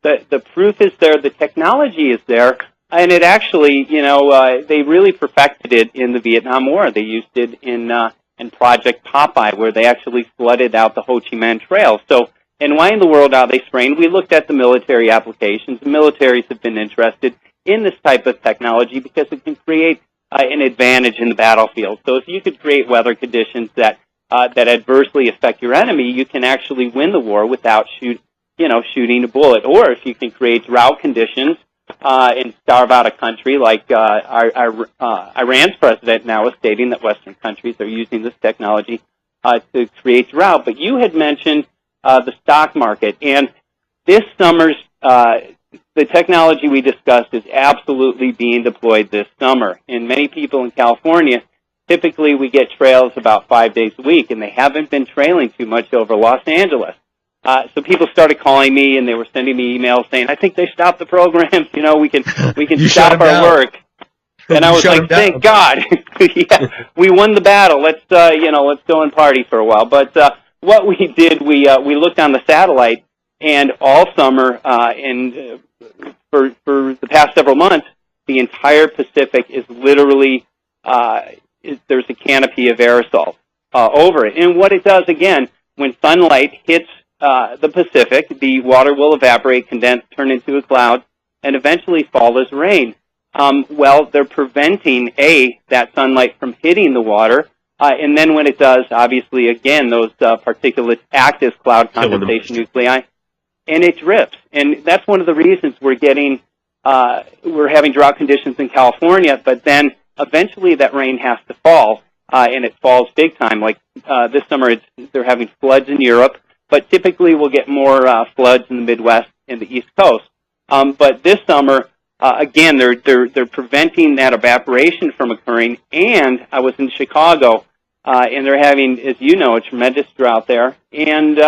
The proof is there. The technology is there. And it actually, they really perfected it in the Vietnam War. They used it in Project Popeye, where they actually flooded out the Ho Chi Minh Trail. So, and why in the world are they spraying? We looked at the military applications. The militaries have been interested in this type of technology because it can create an advantage in the battlefield. So if you could create weather conditions that adversely affect your enemy, you can actually win the war without shooting a bullet. Or if you can create drought conditions and starve out a country, like Iran's president now is stating that Western countries are using this technology to create drought. But you had mentioned the stock market, and this summer's the technology we discussed is absolutely being deployed this summer. And many people in California, typically we get trails about 5 days a week, and they haven't been trailing too much over Los Angeles. So people started calling me, and they were sending me emails saying, "I think they stopped the programs. We can stop our work." And I was like, "Thank God, yeah, we won the battle. Let's go and party for a while." But what we did, we looked on the satellite, and all summer and for the past several months, the entire Pacific is literally there's a canopy of aerosol over it. And what it does, again, when sunlight hits the Pacific, the water will evaporate, condense, turn into a cloud, and eventually fall as rain. Well, they're preventing, that sunlight from hitting the water, and then when it does, obviously, again, those particulates act as cloud condensation nuclei, and it drifts. And that's one of the reasons we're having drought conditions in California, but then eventually that rain has to fall, and it falls big time. Like this summer, they're having floods in Europe, but typically we'll get more floods in the Midwest and the East Coast. But this summer, again, they're preventing that evaporation from occurring. And I was in Chicago, and they're having, as you know, a tremendous drought there. And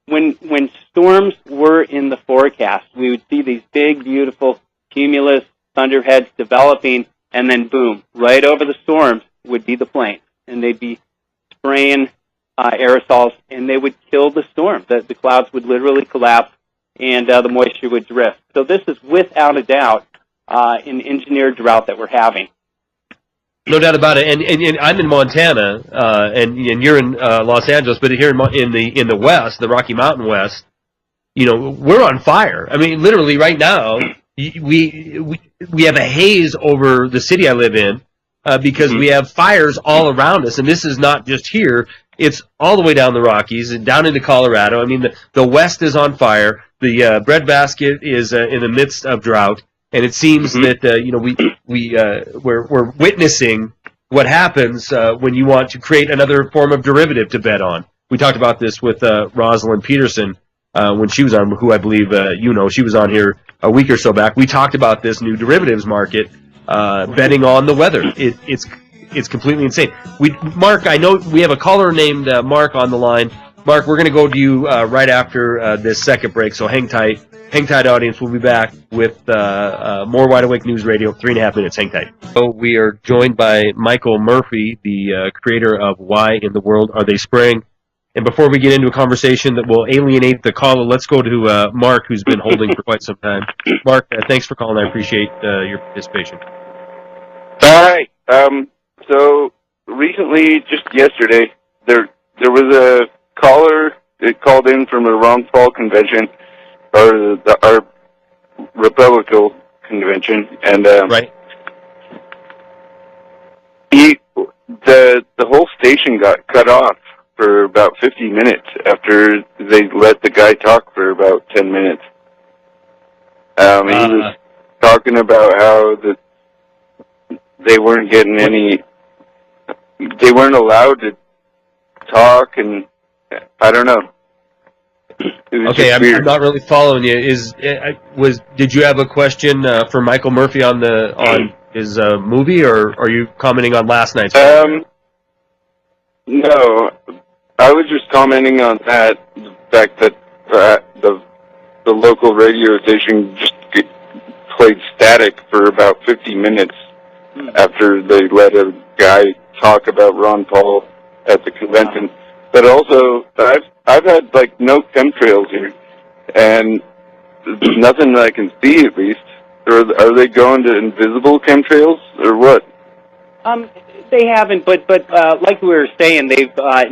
when storms were in the forecast, we would see these big, beautiful cumulus thunderheads developing, and then boom, right over the storms would be the planes, and they'd be spraying aerosols, and they would kill the storm. The clouds would literally collapse, and the moisture would drift. So this is without a doubt an engineered drought that we're having. No doubt about it. And I'm in Montana, and you're in Los Angeles, but here in the West, the Rocky Mountain West, we're on fire. I mean, literally right now, we have a haze over the city I live in because we have fires all around us, and this is not just here. It's all the way down the Rockies and down into Colorado. I mean, the West is on fire. The breadbasket is in the midst of drought, and it seems that we're witnessing what happens when you want to create another form of derivative to bet on. We talked about this with Rosalind Peterson when she was on, who I believe she was on here a week or so back. We talked about this new derivatives market betting on the weather. It's completely insane. Mark, I know we have a caller named Mark on the line. Mark, we're going to go to you right after this second break, so hang tight. Hang tight, audience. We'll be back with more Wide Awake News Radio, 3.5 minutes. Hang tight. So we are joined by Michael Murphy, the creator of Why in the World Are They Spraying? And before we get into a conversation that will alienate the caller, let's go to Mark, who's been holding for quite some time. Mark, thanks for calling. I appreciate your participation. All right. So recently, just yesterday, there was a caller it called in from the Ron Paul convention, or our Republican convention, and Right. the whole station got cut off for about 50 minutes after they let the guy talk for about 10 minutes. He was talking about how they weren't getting they weren't allowed to talk, and I don't know. Okay, I'm not really following you. Did you have a question for Michael Murphy on his movie, or are you commenting on last night's program? No, I was just commenting on the fact that the local radio station just played static for about 50 minutes after they let a guy talk about Ron Paul at the convention. But also, I've had like no chemtrails here, and nothing that I can see at least. Are they going to invisible chemtrails or what? They haven't, but like we were saying,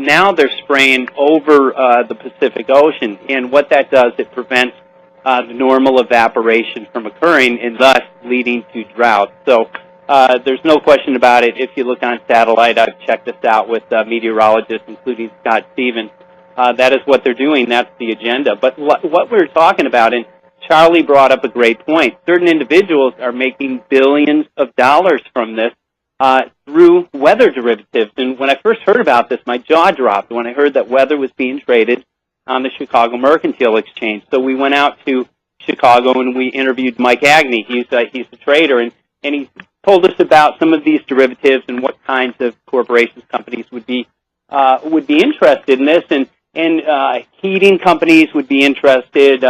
now they're spraying over the Pacific Ocean, and what that does, it prevents the normal evaporation from occurring, and thus leading to drought. So there's no question about it. If you look on satellite, I've checked this out with meteorologists, including Scott Stevens. That is what they're doing. That's the agenda. But what we're talking about, and Charlie brought up a great point, certain individuals are making billions of dollars from this through weather derivatives. And when I first heard about this, my jaw dropped when I heard that weather was being traded on the Chicago Mercantile Exchange. So we went out to Chicago and we interviewed Mike Agnew. He's a trader, and he told us about some of these derivatives and what kinds of corporations, companies would be interested in this, and heating companies would be interested,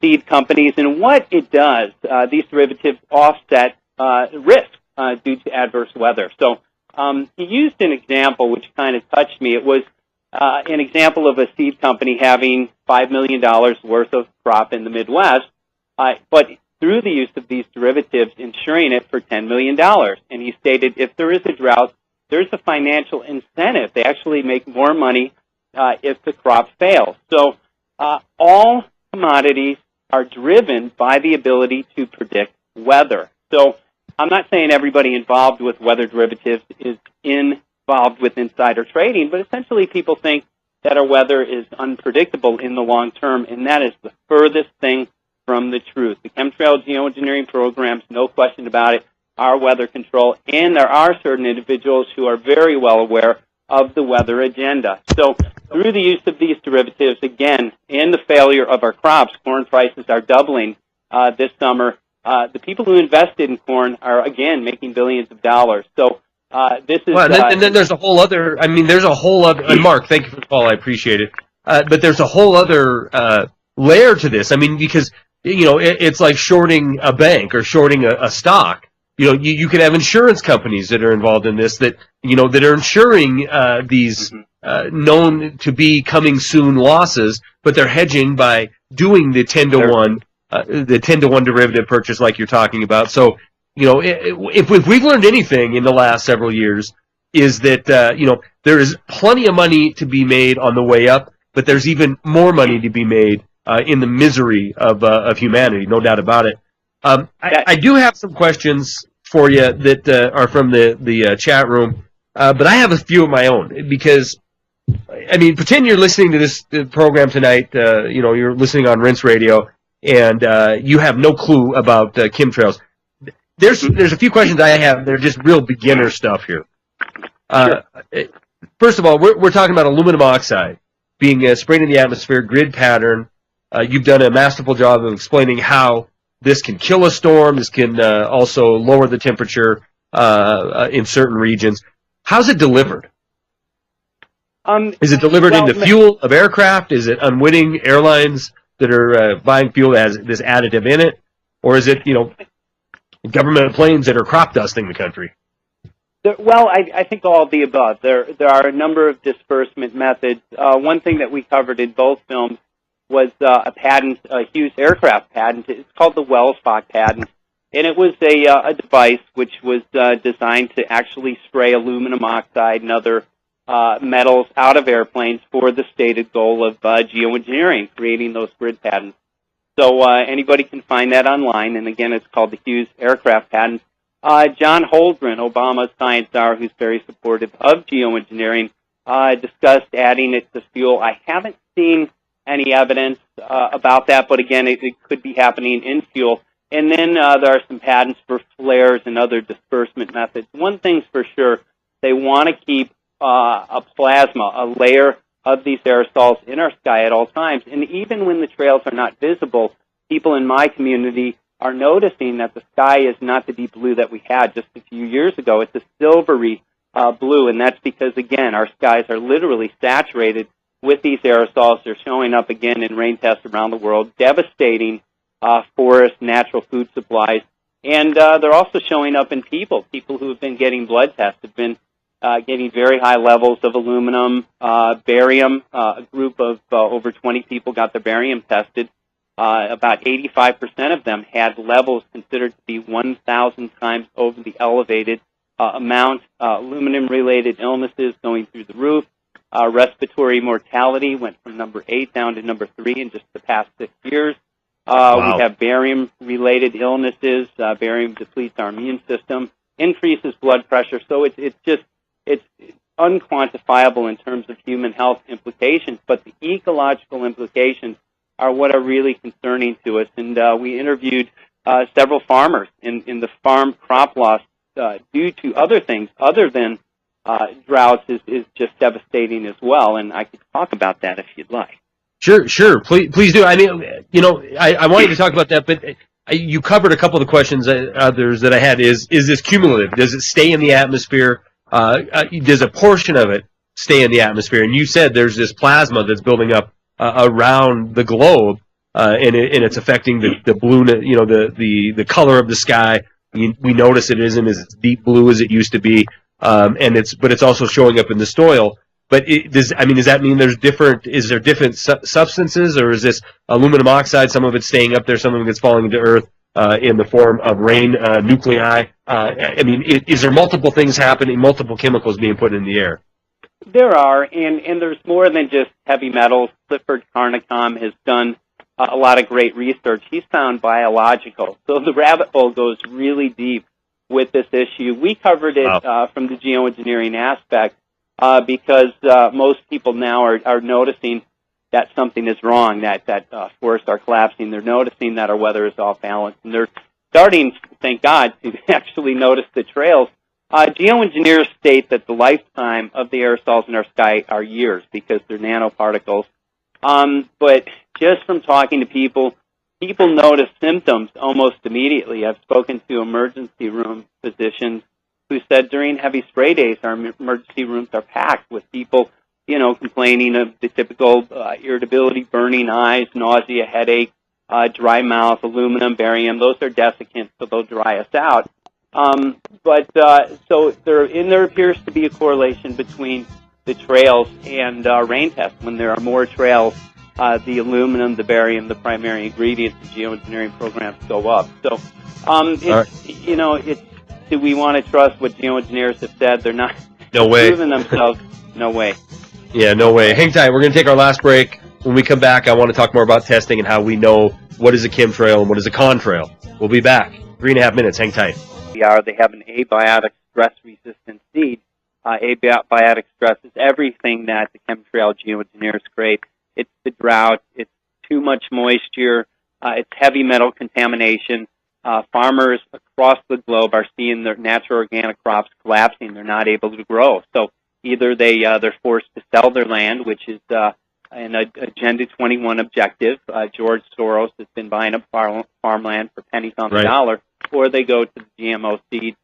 seed companies, and what it does. These derivatives offset risk due to adverse weather. So he used an example which kind of touched me. It was an example of a seed company having $5 million worth of crop in the Midwest, but through the use of these derivatives, insuring it for $10 million. And he stated if there is a drought, there's a financial incentive. They actually make more money if the crop fails. So all commodities are driven by the ability to predict weather. So I'm not saying everybody involved with weather derivatives is involved with insider trading, but essentially people think that our weather is unpredictable in the long term, and that is the furthest thing from the truth. The chemtrail geoengineering programs, no question about it, are weather control, and there are certain individuals who are very well aware of the weather agenda. So through the use of these derivatives, again, and the failure of our crops, corn prices are doubling this summer. The people who invested in corn are, again, making billions of dollars. So this is... Well, and then there's a whole other... there's a whole other... And Mark, thank you for the call. I appreciate it. But there's a whole other layer to this. Because, it's like shorting a bank or shorting a stock. You could have insurance companies that are involved in this that are insuring these known to be coming soon losses, but they're hedging by doing the 10-to-1 derivative purchase like you're talking about. So, if we've learned anything in the last several years is that, there is plenty of money to be made on the way up, but there's even more money to be made in the misery of humanity, no doubt about it. I do have some questions for you that are from the chat room, but I have a few of my own because, pretend you're listening to this program tonight, you're listening on Rinse Radio, and you have no clue about chemtrails. There's a few questions I have. They're just real beginner stuff here. First of all, we're talking about aluminum oxide being sprayed in the atmosphere, grid pattern. You've done a masterful job of explaining how this can kill a storm. This can also lower the temperature in certain regions. How's it delivered? Is it delivered into fuel of aircraft? Is it unwitting airlines that are buying fuel that has this additive in it? Or is it, government planes that are crop dusting the country? Well, I think all of the above. There are a number of disbursement methods. One thing that we covered in both films was a patent, a Hughes aircraft patent. It's called the Welsbach patent, and it was a device which was designed to actually spray aluminum oxide and other metals out of airplanes for the stated goal of geoengineering, creating those grid patterns. So anybody can find that online, and again, it's called the Hughes Aircraft Patent. John Holdren, Obama's science czar, who's very supportive of geoengineering, discussed adding it to fuel. I haven't seen any evidence about that, but again, it could be happening in fuel. And then there are some patents for flares and other disbursement methods. One thing's for sure, they want to keep a plasma, a layer of these aerosols in our sky at all times. And even when the trails are not visible, people in my community are noticing that the sky is not the deep blue that we had just a few years ago. It's a silvery blue, and that's because, again, our skies are literally saturated with these aerosols. They're showing up again in rain tests around the world, devastating forests, natural food supplies, and they're also showing up in people who have been getting blood tests, have been getting very high levels of aluminum, barium. A group of over 20 people got their barium tested. About 85% of them had levels considered to be 1,000 times over the elevated amount. Aluminum-related illnesses going through the roof. Respiratory mortality went from number 8 down to number 3 in just the past 6 years. Wow. We have barium-related illnesses. Barium depletes our immune system, increases blood pressure. So it's unquantifiable in terms of human health implications, but the ecological implications are what are really concerning to us. And we interviewed several farmers in the farm crop loss due to other things other than droughts is just devastating as well. And I could talk about that if you'd like. Sure. Please do. I mean, I wanted to talk about that, but you covered a couple of the questions others that I had. Is this cumulative? Does it stay in the atmosphere? Does a portion of it stay in the atmosphere? And you said there's this plasma that's building up around the globe, and it's affecting the blue, the color of the sky. We notice it isn't as deep blue as it used to be, but it's also showing up in the soil. But does that mean is there different substances, or is this aluminum oxide? Some of it's staying up there, some of it gets falling into Earth in the form of rain, nuclei. Is there multiple things happening, multiple chemicals being put in the air? There are, and there's more than just heavy metals. Clifford Carnicom has done a lot of great research. He's found biological. So the rabbit hole goes really deep with this issue. We covered it from the geoengineering aspect because most people now are noticing that something is wrong, that forests are collapsing. They're noticing that our weather is off balance, and they're starting, thank God, to actually notice the trails. Geoengineers state that the lifetime of the aerosols in our sky are years because they're nanoparticles. But just from talking to people notice symptoms almost immediately. I've spoken to emergency room physicians who said during heavy spray days, our emergency rooms are packed with people, complaining of the typical irritability, burning eyes, nausea, headache, dry mouth, aluminum, barium. Those are desiccants, so they'll dry us out. So there appears to be a correlation between the trails and rain tests. When there are more trails, the aluminum, the barium, the primary ingredients in geoengineering programs go up. So, do we want to trust what geoengineers have said? They're not proving themselves. No way. Yeah, no way. Hang tight. We're going to take our last break. When we come back, I want to talk more about testing and how we know what is a chemtrail and what is a contrail. We'll be back. 3.5 minutes. Hang tight. They have an abiotic stress-resistant seed. Abiotic stress is everything that the chemtrail geoengineers create. It's the drought. It's too much moisture. It's heavy metal contamination. Farmers across the globe are seeing their natural organic crops collapsing. They're not able to grow. So either they're forced to sell their land, which is an Agenda 21 objective. George Soros has been buying up farmland for pennies on the dollar, or they go to the GMO seed.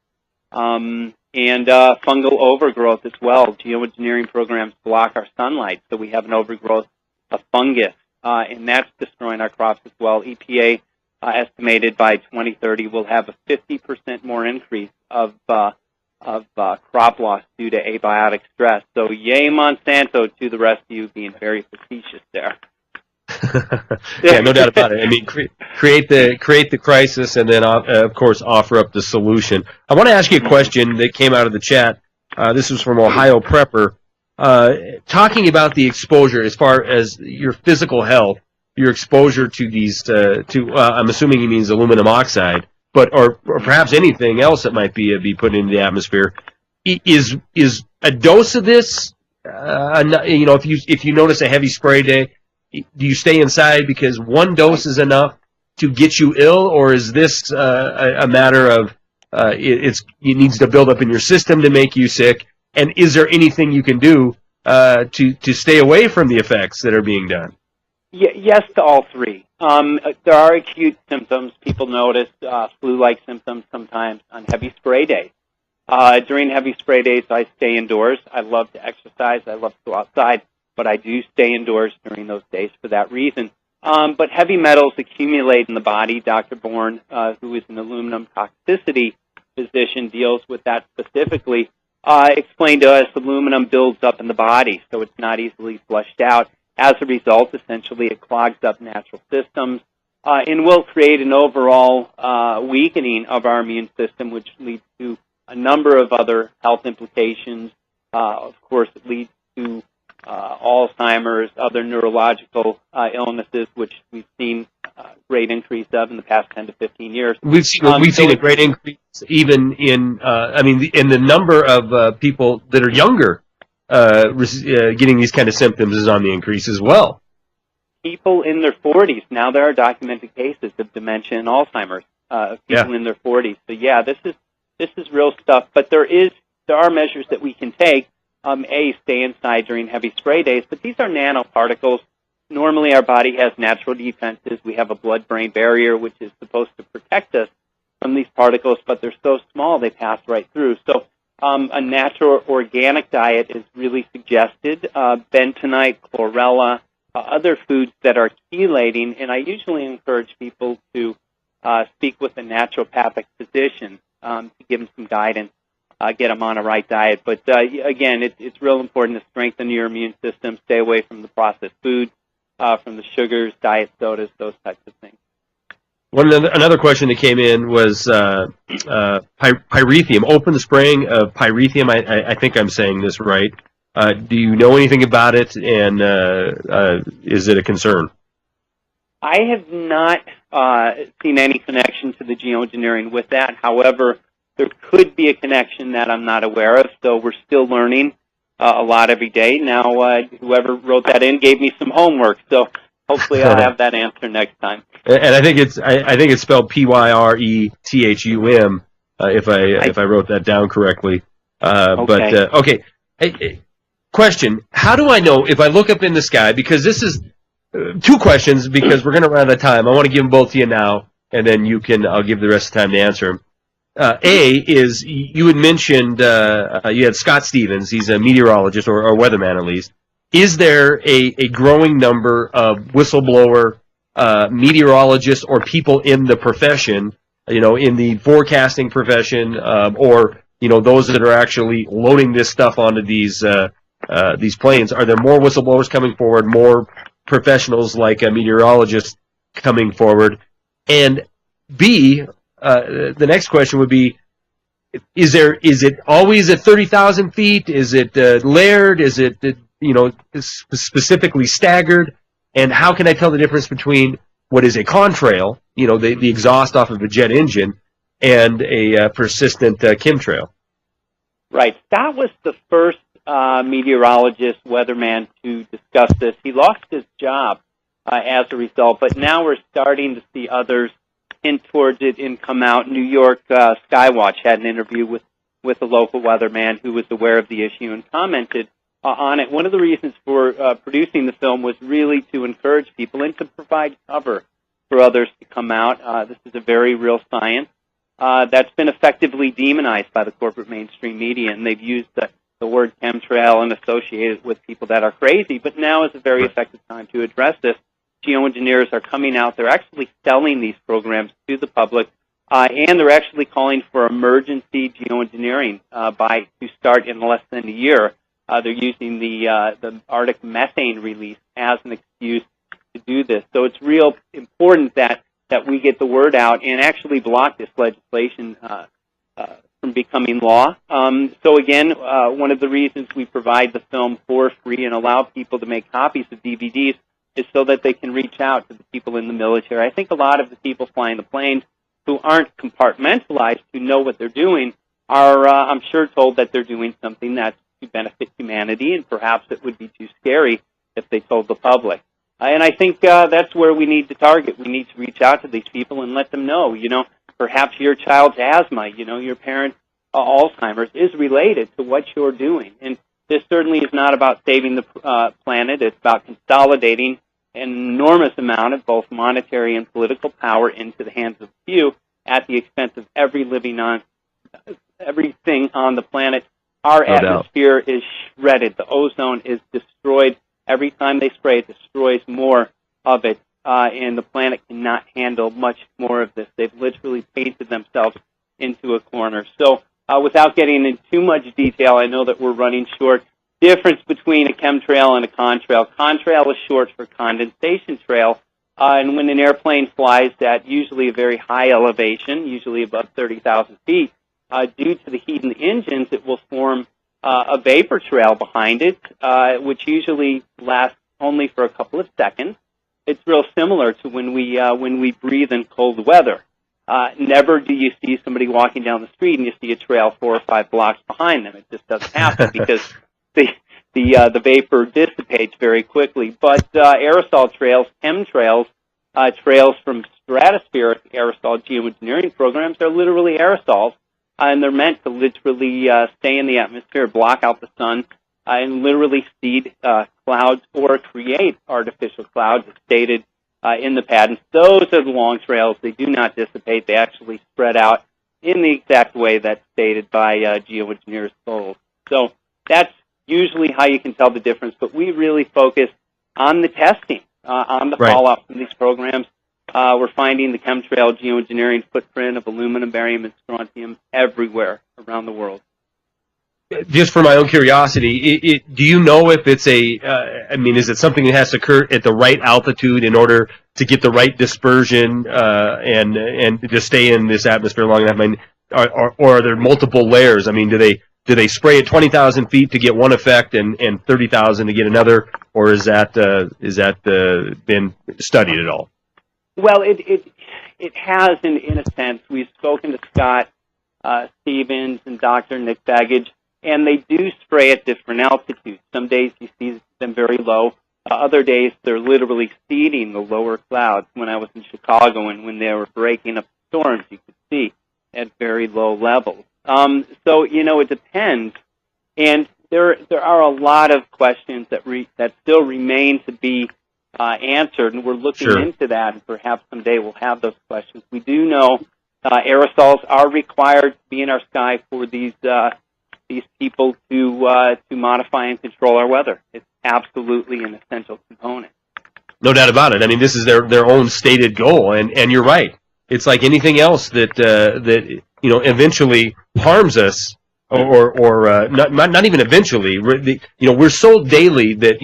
And fungal overgrowth as well. Geoengineering programs block our sunlight, so we have an overgrowth of fungus, and that's destroying our crops as well. EPA estimated by 2030 we'll have a 50% more increase of crop loss due to abiotic stress. So yay Monsanto to the rescue, being very facetious there. Yeah, no doubt about it. I mean, create the crisis, and then of course offer up the solution. I want to ask you a question that came out of the chat. This was from Ohio Prepper. talking about the exposure as far as your physical health, your exposure to these, I'm assuming he means aluminum oxide, but or perhaps anything else that might be put into the atmosphere. Is a dose of this, if you notice a heavy spray day, do you stay inside because one dose is enough to get you ill, or is this a matter of it needs to build up in your system to make you sick? And is there anything you can do to stay away from the effects that are being done? Yes to all three. There are acute symptoms. People notice flu-like symptoms sometimes on heavy spray days. During heavy spray days, I stay indoors. I love to exercise. I love to go outside, but I do stay indoors during those days for that reason. But heavy metals accumulate in the body. Dr. Bourne, who is an aluminum toxicity physician, deals with that specifically. Explained to us aluminum builds up in the body, so it's not easily flushed out. As a result, essentially, it clogs up natural systems and will create an overall weakening of our immune system, which leads to a number of other health implications. Of course, it leads to Alzheimer's, other neurological illnesses, which we've seen a great increase of in the past 10 to 15 years. We've seen a great increase even in the number of people that are younger getting these kind of symptoms is on the increase as well. People in their 40s, now there are documented cases of dementia and Alzheimer's of people in their 40s. So yeah, this is real stuff, but there are measures that we can take. Stay inside during heavy spray days, but these are nanoparticles. Normally our body has natural defenses. We have a blood-brain barrier which is supposed to protect us from these particles, but they're so small they pass right through. So a natural organic diet is really suggested. Bentonite, chlorella, other foods that are chelating, and I usually encourage people to speak with a naturopathic physician to give them some guidance, get them on a right diet. But again, it's real important to strengthen your immune system, stay away from the processed foods, from the sugars, diet sodas, those types of things. Another question that came in was pyrethrum, open spraying of pyrethrum. I think I'm saying this right. Do you know anything about it, and is it a concern? I have not seen any connection to the geoengineering with that. However, there could be a connection that I'm not aware of, so we're still learning a lot every day. Now, whoever wrote that in gave me some homework, so hopefully I'll have that answer next time. And I think it's spelled Pyrethum, if I wrote that down correctly. Okay. But okay. Question: how do I know if I look up in the sky? Because this is two questions. Because we're going to run out of time. I want to give them both to you now, and then I'll give the rest of the time to answer them. A is, you had mentioned you had Scott Stevens. He's a meteorologist or weatherman at least. Is there a growing number of whistleblower meteorologists or people in the profession, in the forecasting profession, or those that are actually loading this stuff onto these planes? Are there more whistleblowers coming forward, more professionals like meteorologists coming forward? And B, the next question would be: is it always at 30,000 feet? Is it layered? Is it specifically staggered? And how can I tell the difference between what is a contrail, the exhaust off of a jet engine, and a persistent chemtrail? Right. Scott was the first meteorologist, weatherman to discuss this. He lost his job as a result, but now we're starting to see others hint towards it and come out. New York Skywatch had an interview with a local weatherman who was aware of the issue and commented on it. One of the reasons for producing the film was really to encourage people and to provide cover for others to come out. This is a very real science that's been effectively demonized by the corporate mainstream media, and they've used the word chemtrail and associated with people that are crazy, but now is a very effective time to address this. Geoengineers are coming out. They're actually selling these programs to the public, and they're actually calling for emergency geoengineering to start in less than a year. They're using the Arctic methane release as an excuse to do this. So it's real important that we get the word out and actually block this legislation from becoming law. So again, one of the reasons we provide the film for free and allow people to make copies of DVDs is so that they can reach out to the people in the military. I think a lot of the people flying the planes who aren't compartmentalized, who know what they're doing, are, I'm sure, told that they're doing something that's to benefit humanity, and perhaps it would be too scary if they told the public. And I think that's where we need to target. We need to reach out to these people and let them know, perhaps your child's asthma, your parent's Alzheimer's is related to what you're doing. And this certainly is not about saving the planet. It's about consolidating an enormous amount of both monetary and political power into the hands of a few at the expense of everything on the planet. Our atmosphere is shredded. The ozone is destroyed. Every time they spray, it destroys more of it, and the planet cannot handle much more of this. They've literally painted themselves into a corner. So without getting into too much detail, I know that we're running short. Difference between a chemtrail and a contrail. Contrail is short for condensation trail, and when an airplane flies at usually a very high elevation, usually above 30,000 feet, due to the heat in the engines, it will form a vapor trail behind it, which usually lasts only for a couple of seconds. It's real similar to when we breathe in cold weather. Never do you see somebody walking down the street and you see a trail 4 or 5 blocks behind them. It just doesn't happen because the vapor dissipates very quickly. But aerosol trails, chemtrails, trails from stratospheric aerosol geoengineering programs are literally aerosols, and they're meant to literally stay in the atmosphere, block out the sun, and literally seed clouds or create artificial clouds, as stated in the patents. Those are the long trails. They do not dissipate. They actually spread out in the exact way that's stated by geoengineers' goals. So that's usually how you can tell the difference. But we really focus on the testing, on the fallout from these programs. We're finding the chemtrail geoengineering footprint of aluminum, barium, and strontium everywhere around the world. Just for my own curiosity, do you know if it's is it something that has to occur at the right altitude in order to get the right dispersion and to stay in this atmosphere long enough? I mean, or are there multiple layers? I mean, do they spray at 20,000 feet to get one effect and 30,000 to get another, or is that been studied at all? Well, it has in a sense. We've spoken to Scott Stevens and Dr. Nick Baggage, and they do spray at different altitudes. Some days you see them very low. Other days they're literally seeding the lower clouds. When I was in Chicago and when they were breaking up storms, you could see at very low levels. So, it depends. And there are a lot of questions that still remain to be answered, and we're looking into that, and perhaps someday we'll have those questions. We do know aerosols are required to be in our sky for these people to modify and control our weather. It's absolutely an essential component. No doubt about it. I mean, this is their own stated goal, and you're right. It's like anything else that eventually harms us, or not even eventually. We're sold daily that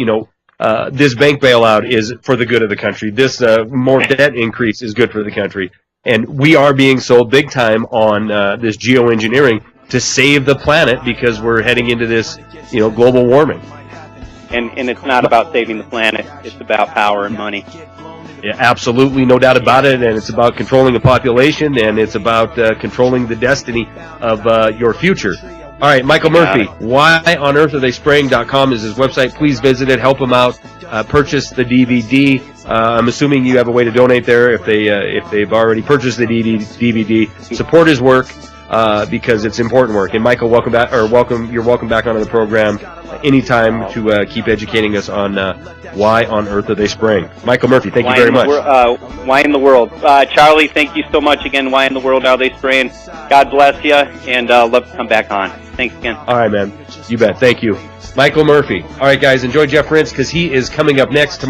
this bank bailout is for the good of the country. This more debt increase is good for the country, and we are being sold big time on this geoengineering to save the planet because we're heading into this, global warming. And it's not about saving the planet. It's about power and money. Yeah, absolutely, no doubt about it. And it's about controlling the population, and it's about controlling the destiny of your future. All right, Michael Murphy, whyoneartharetheyspraying.com is his website. Please visit it, help him out, purchase the DVD. I'm assuming you have a way to donate there if they've already purchased the DVD. Support his work because it's important work. And Michael, welcome back, you're welcome back onto the program anytime to keep educating us on why on earth are they spraying. Michael Murphy, thank you very much. Why in the world? Charlie, thank you so much again. Why in the world are they spraying? God bless you, and love to come back on. Thanks again. All right, man. You bet. Thank you. Michael Murphy. All right, guys, enjoy Jeff Rintz because he is coming up next tomorrow.